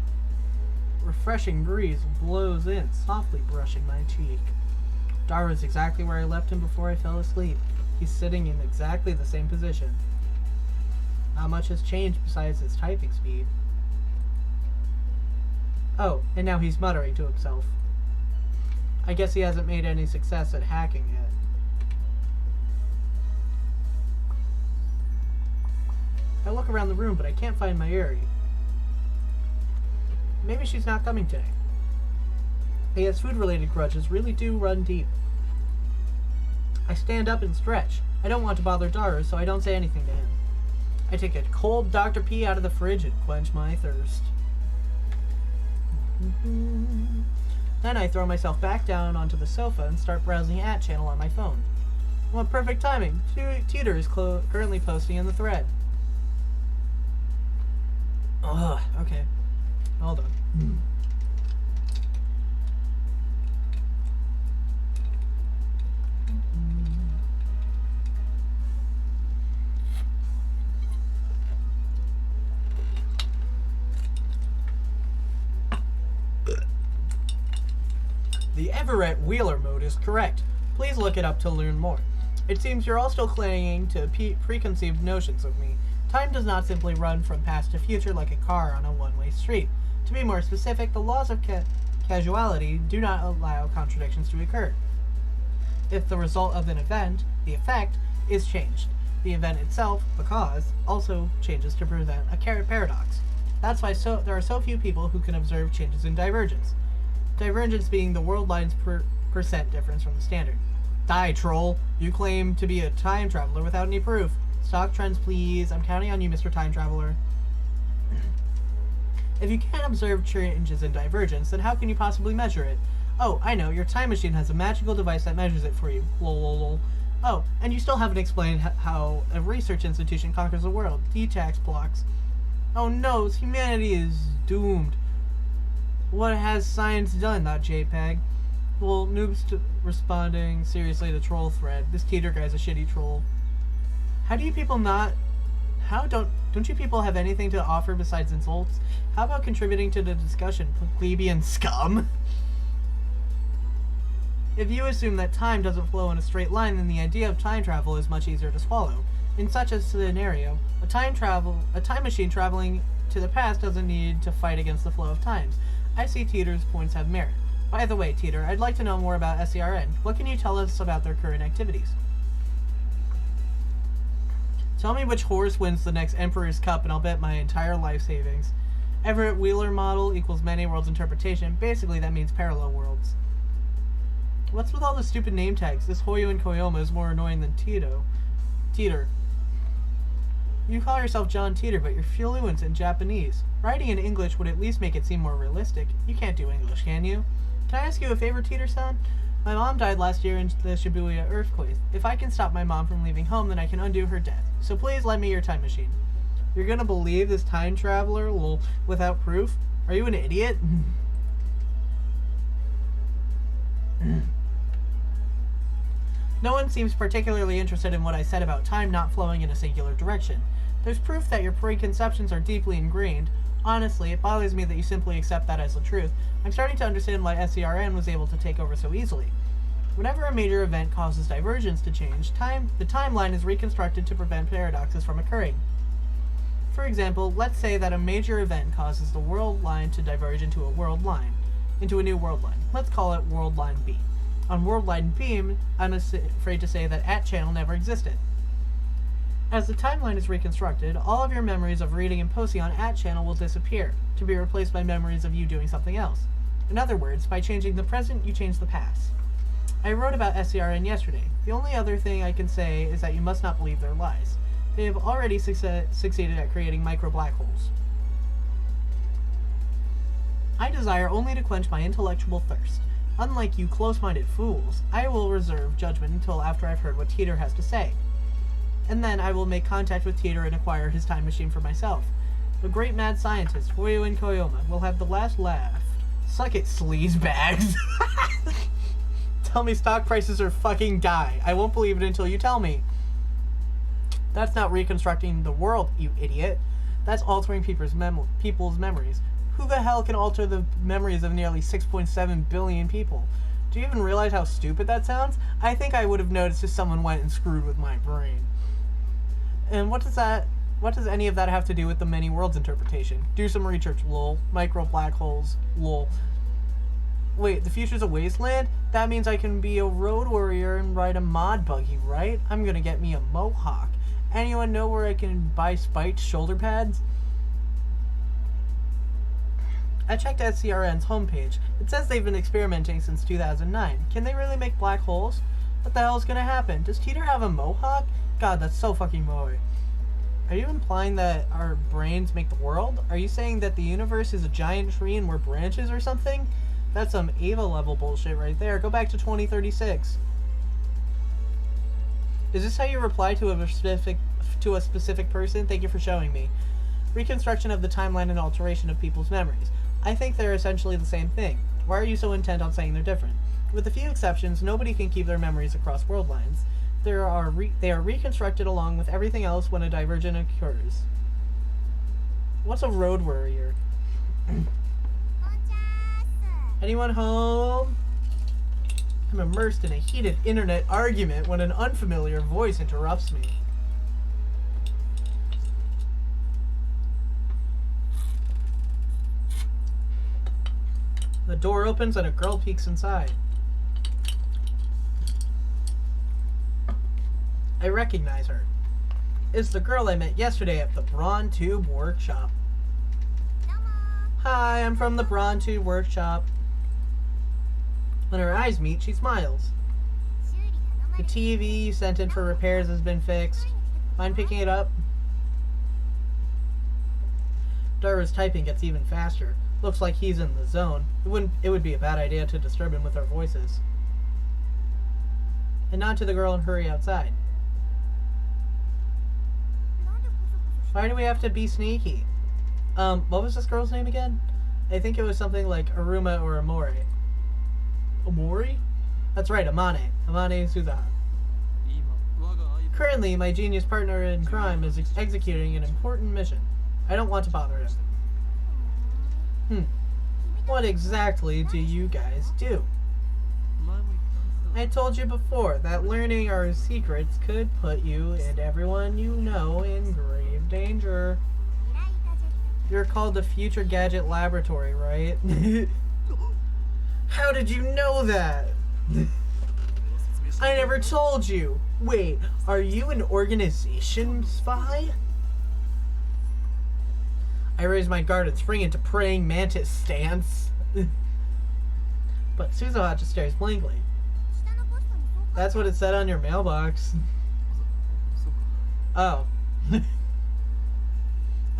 Refreshing breeze blows in, softly brushing my cheek. Daru is exactly where I left him before I fell asleep. He's sitting in exactly the same position. Not much has changed besides his typing speed. Oh, and now he's muttering to himself. I guess he hasn't made any success at hacking yet. I look around the room, but I can't find my Eri. Maybe she's not coming today. I guess food-related grudges really do run deep. I stand up and stretch. I don't want to bother Daru, so I don't say anything to him. I take a cold Dr. P out of the fridge and quench my thirst. Then I throw myself back down onto the sofa and start browsing At Channel on my phone. What perfect timing! Teeter is currently posting in the thread. Ugh, okay. Hold on. The Everett Wheeler mode is correct. Please look it up to learn more. It seems you're all still clinging to preconceived notions of me. Time does not simply run from past to future like a car on a one-way street. To be more specific, the laws of causality do not allow contradictions to occur. If the result of an event, the effect, is changed, the event itself, the cause, also changes to prevent a paradox. That's why there are so few people who can observe changes in divergence. Divergence being the world line's percent difference from the standard. Die, troll! You claim to be a time traveler without any proof. Stock trends, please. I'm counting on you, Mr. Time Traveler. If you can't observe changes in divergence, then how can you possibly measure it? Oh, I know. Your time machine has a magical device that measures it for you. Lol, lol, lol. Oh, and you still haven't explained how a research institution conquers the world. D-tax blocks. Oh no, humanity is doomed. What has science done? Not JPEG. Well, noobs responding seriously to troll thread. This Teeter guy's a shitty troll. How do you people not... Don't you people have anything to offer besides insults? How about contributing to the discussion, plebeian scum? If you assume that time doesn't flow in a straight line, then the idea of time travel is much easier to swallow. In such a scenario, a time machine traveling to the past doesn't need to fight against the flow of times. I see Teeter's points have merit. By the way, Teeter, I'd like to know more about SERN. What can you tell us about their current activities? Tell me which horse wins the next Emperor's Cup and I'll bet my entire life savings. Everett Wheeler model equals many worlds interpretation. Basically, that means parallel worlds. What's with all the stupid name tags? This Hoyo and Koyoma is more annoying than Teeter. You call yourself John Teeter, but you're fluent in Japanese. Writing in English would at least make it seem more realistic. You can't do English, can you? Can I ask you a favor, Teeter-san? My mom died last year in the Shibuya earthquake. If I can stop my mom from leaving home, then I can undo her death. So please lend me your time machine. You're gonna believe this time traveler without proof? Are you an idiot? No one seems particularly interested in what I said about time not flowing in a singular direction. There's proof that your preconceptions are deeply ingrained. Honestly, it bothers me that you simply accept that as the truth. I'm starting to understand why SCRN was able to take over so easily. Whenever a major event causes divergence to change, the timeline is reconstructed to prevent paradoxes from occurring. For example, let's say that a major event causes the world line to diverge into a new world line. Let's call it world line B. On world line B, I'm afraid to say that @channel never existed. As the timeline is reconstructed, all of your memories of reading and posting on @channel will disappear, to be replaced by memories of you doing something else. In other words, by changing the present, you change the past. I wrote about SCRN yesterday. The only other thing I can say is that you must not believe their lies. They have already succeeded at creating micro black holes. I desire only to quench my intellectual thirst. Unlike you close-minded fools, I will reserve judgment until after I've heard what Teeter has to say. And then I will make contact with Teeter and acquire his time machine for myself. The great mad scientist, Hoyo and Koyoma, will have the last laugh. Suck it, sleazebags. Tell me stock prices are fucking die. I won't believe it until you tell me. That's not reconstructing the world, you idiot. That's altering people's memories. Who the hell can alter the memories of nearly 6.7 billion people? Do you even realize how stupid that sounds? I think I would have noticed if someone went and screwed with my brain. And what does any of that have to do with the many worlds interpretation? Do some research, lol. Micro black holes, lol. Wait, the future's a wasteland? That means I can be a road warrior and ride a mod buggy, right? I'm gonna get me a mohawk. Anyone know where I can buy spiked shoulder pads? I checked SCRN's homepage. It says they've been experimenting since 2009. Can they really make black holes? What the hell is gonna happen? Does Teeter have a mohawk? God, that's so fucking moe. Are you implying that our brains make the world? Are you saying that the universe is a giant tree and we're branches or something? That's some Ava level bullshit right there. Go back to 2036. Is this how you reply to a specific person? Thank you for showing me. Reconstruction of the timeline and alteration of people's memories. I think they're essentially the same thing. Why are you so intent on saying they're different? With a few exceptions, nobody can keep their memories across world lines. They are reconstructed along with everything else when a divergence occurs. What's a road warrior? Anyone home? I'm immersed in a heated internet argument when an unfamiliar voice interrupts me. The door opens and a girl peeks inside. I recognize her. It's the girl I met yesterday at the Brawn Tube Workshop. Hi, I'm from the Brawn Tube Workshop. When her eyes meet, she smiles. The TV you sent in for repairs has been fixed. Mind picking it up? Dara's typing gets even faster. Looks like he's in the zone. It would be a bad idea to disturb him with our voices. And nod to the girl and hurry outside. Why do we have to be sneaky? What was this girl's name again? I think it was something like Aruma or Amori. Amori? That's right, Amane. Amane Suzaha. Currently, my genius partner in crime is executing an important mission. I don't want to bother him. What exactly do you guys do? I told you before that learning our secrets could put you and everyone you know in grave danger. You're called the Future Gadget Laboratory, right? How did you know that? I never told you. Wait, are you an organization spy? I raise my guard and spring into praying mantis stance. But Suzaha just stares blankly. That's what it said on your mailbox. Oh.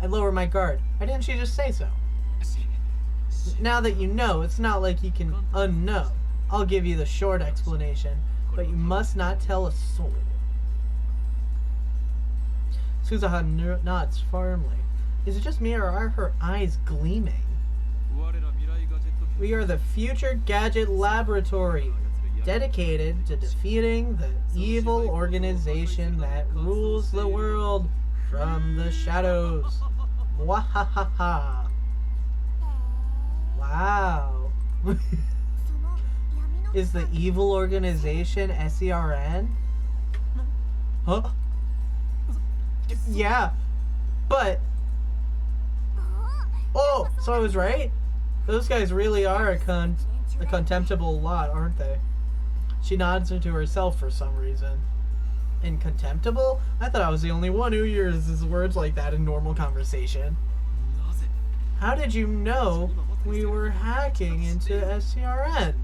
I lower my guard. Why didn't she just say so? Now that you know, it's not like you can unknow. I'll give you the short explanation, but you must not tell a soul. Suzaha nods firmly. Is it just me or are her eyes gleaming? We are the Future Gadget Laboratory. dedicated to defeating the evil organization that rules the world from the shadows. Mwahaha. Wow. Is the evil organization SERN? Huh? Yeah, but... Oh, so I was right? Those guys really are a contemptible lot, aren't they? She nods to herself for some reason. And contemptible? I thought I was the only one who uses words like that in normal conversation. How did you know we were hacking into SCRN?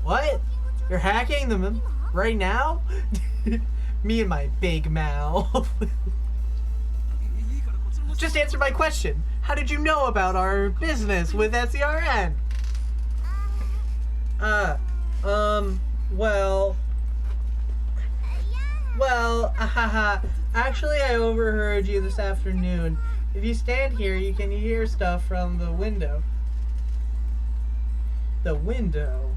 What? You're hacking them right now? Me and my big mouth. Just answer my question. How did you know about our business with SCRN? Actually, I overheard you this afternoon. If you stand here, you can hear stuff from the window. The window?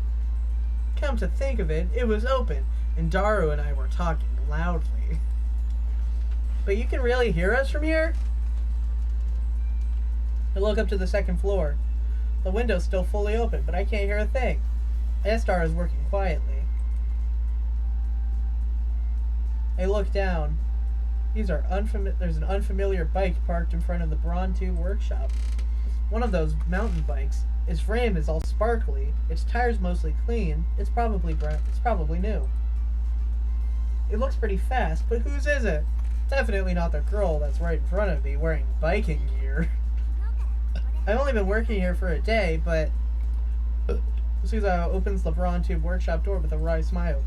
Come to think of it, it was open, and Daru and I were talking loudly. But you can really hear us from here? I look up to the second floor. The window's still fully open, but I can't hear a thing. Estar is working quietly. I look down. There's an unfamiliar bike parked in front of the Brontu workshop. One of those mountain bikes. Its frame is all sparkly. Its tires mostly clean. It's probably new. It looks pretty fast, but whose is it? Definitely not the girl that's right in front of me wearing biking gear. I've only been working here for a day, but Suza opens the Brontu workshop door with a wry smile.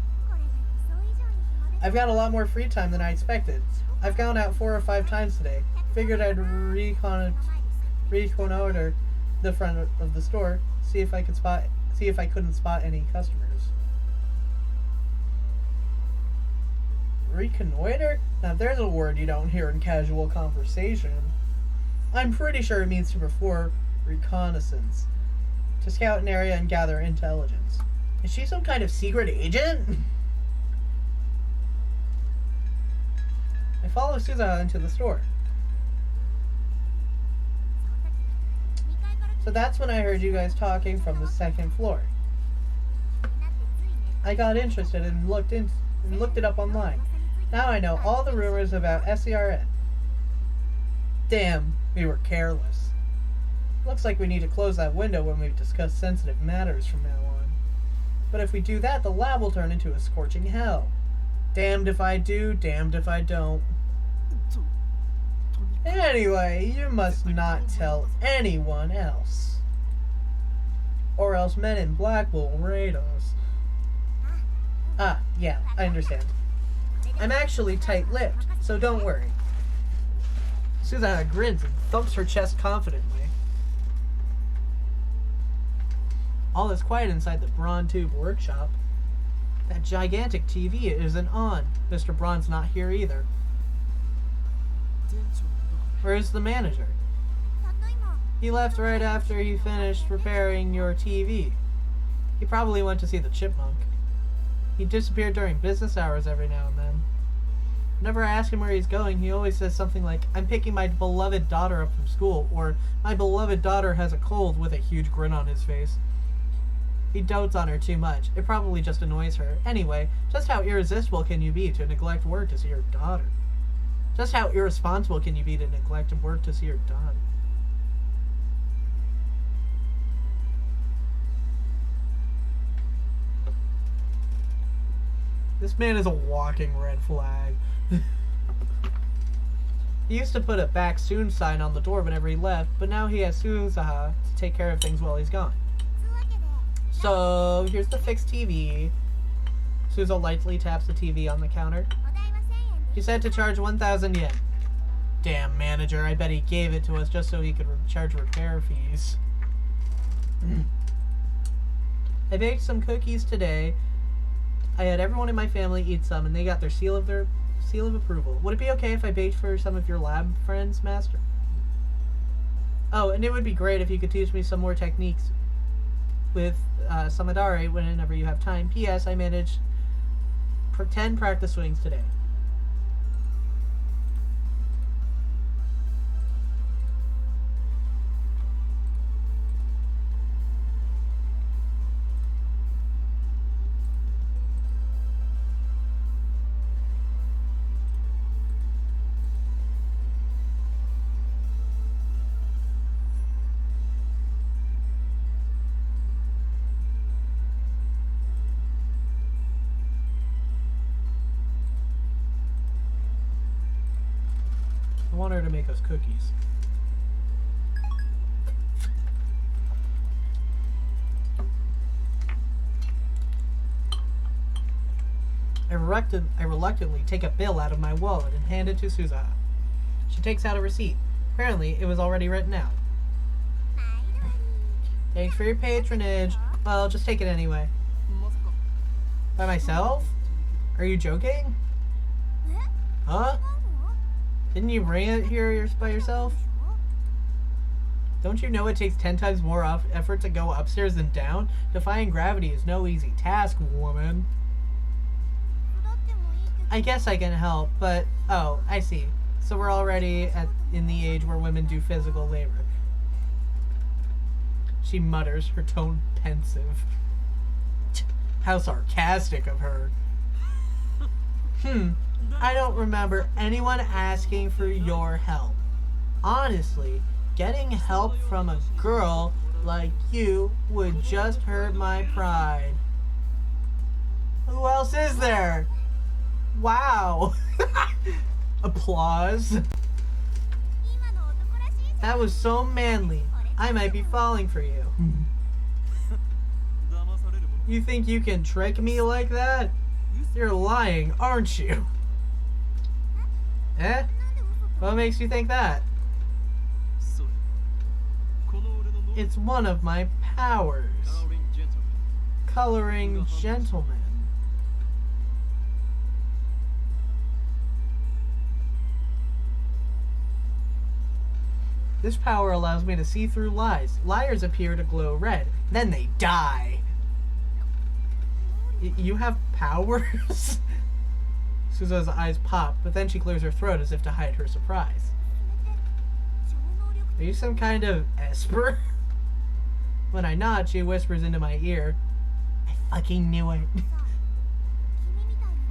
I've got a lot more free time than I expected. I've gone out 4 or 5 times today. Figured I'd reconnoiter the front of the store, see if I couldn't spot any customers. Reconnoiter? Now there's a word you don't hear in casual conversation. I'm pretty sure it means to perform reconnaissance. To scout an area and gather intelligence. Is she some kind of secret agent? I follow Suza into the store. So that's when I heard you guys talking from the second floor. I got interested and looked it up online. Now I know all the rumors about SCRN. Damn, we were careless. Looks like we need to close that window when we discuss sensitive matters from now on. But if we do that, the lab will turn into a scorching hell. Damned if I do, damned if I don't. Anyway, you must not tell anyone else. Or else Men in Black will raid us. Ah, yeah, I understand. I'm actually tight-lipped, so don't worry. Susanna grins and thumps her chest confidently. All is quiet inside the Braun Tube workshop. That gigantic TV isn't on. Mr. Braun's not here either. Where's the manager? He left right after he finished repairing your TV. He probably went to see the chipmunk. He disappeared during business hours every now and then. Whenever I ask him where he's going, he always says something like, I'm picking my beloved daughter up from school, or my beloved daughter has a cold, with a huge grin on his face. He dotes on her too much. It probably just annoys her. Anyway, just how irresistible can you be to neglect work to see your daughter? Just how irresponsible can you be to neglect work to see your daughter? This man is a walking red flag. He used to put a back soon sign on the door whenever he left, but now he has Suzaha to take care of things while he's gone. So, here's the fixed TV. Suzo lightly taps the TV on the counter. He said to charge 1,000 yen. Damn manager, I bet he gave it to us just so he could charge repair fees. I baked some cookies today. I had everyone in my family eat some, and they got their seal of approval. Would it be okay if I baked for some of your lab friends, Master? Oh, and it would be great if you could teach me some more techniques. with Samadari whenever you have time. P.S. I managed 10 practice swings today. I want her to make us cookies. I reluctantly take a bill out of my wallet and hand it to Suzaha. She takes out a receipt. Apparently, it was already written out. Thanks for your patronage. Well, just take it anyway. By myself? Are you joking? Huh? Didn't you bring it here by yourself? Don't you know it takes 10 times more effort to go upstairs than down? Defying gravity is no easy task, woman. I guess I can help, but... Oh, I see. So we're already in the age where women do physical labor. She mutters, her tone pensive. How sarcastic of her. I don't remember anyone asking for your help. Honestly, getting help from a girl like you would just hurt my pride. Who else is there? Wow. Applause. That was so manly. I might be falling for you. You think you can trick me like that? You're lying, aren't you? Eh? What makes you think that? It's one of my powers. Coloring gentleman. This power allows me to see through lies. Liars appear to glow red, then they die. You have powers? Suza's eyes pop, but then she clears her throat as if to hide her surprise. Are you some kind of esper? When I nod, she whispers into my ear, I fucking knew it.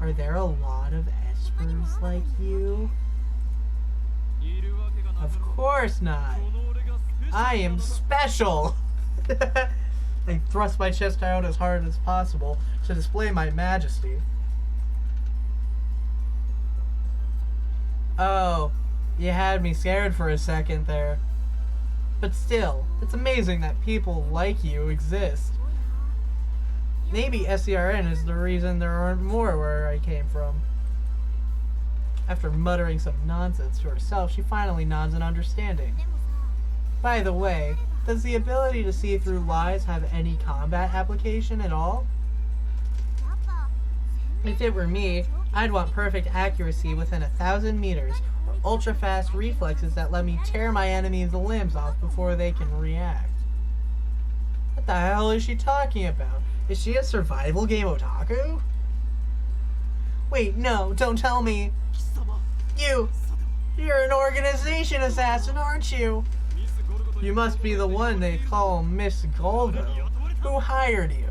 Are there a lot of espers like you? Of course not. I am special. I thrust my chest out as hard as possible to display my majesty. Oh, you had me scared for a second there. But still, it's amazing that people like you exist. Maybe SCRN is the reason there aren't more where I came from. After muttering some nonsense to herself, she finally nods in understanding. By the way, does the ability to see through lies have any combat application at all? If it were me, I'd want perfect accuracy within 1,000 meters, or ultra-fast reflexes that let me tear my enemies' limbs off before they can react. What the hell is she talking about? Is she a survival game otaku? Wait, no, don't tell me. You're an organization assassin, aren't you? You must be the one they call Miss Golgo. Who hired you?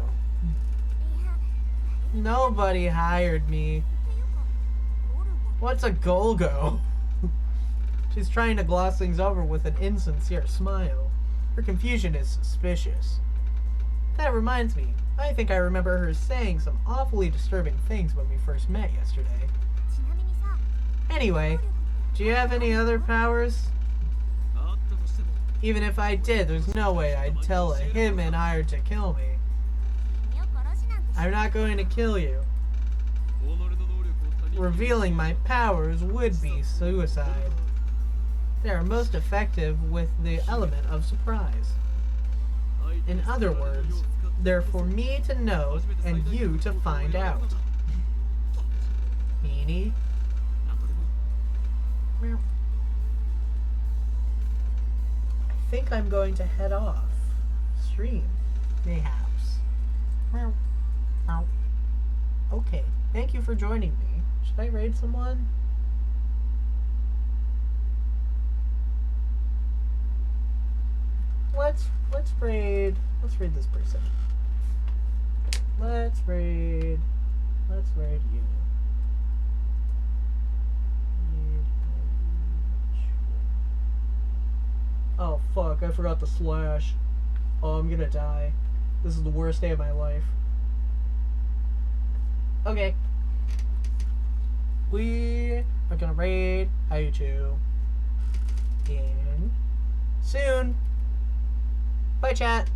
Nobody hired me. What's a Golgo? She's trying to gloss things over with an insincere smile. Her confusion is suspicious. That reminds me, I think I remember her saying some awfully disturbing things when we first met yesterday. Anyway, do you have any other powers? Even if I did, there's no way I'd tell a hitman hired to kill me. I'm not going to kill you. Revealing my powers would be suicide. They are most effective with the element of surprise. In other words, they're for me to know and you to find out. Meanie? I think I'm going to head off. Stream. Mayhaps. Okay. Thank you for joining me. Should I raid someone? Let's raid this person. Let's raid you. Oh fuck, I forgot the slash. Oh, I'm gonna die. This is the worst day of my life. Okay. We are gonna raid Haichu in soon. Bye, chat.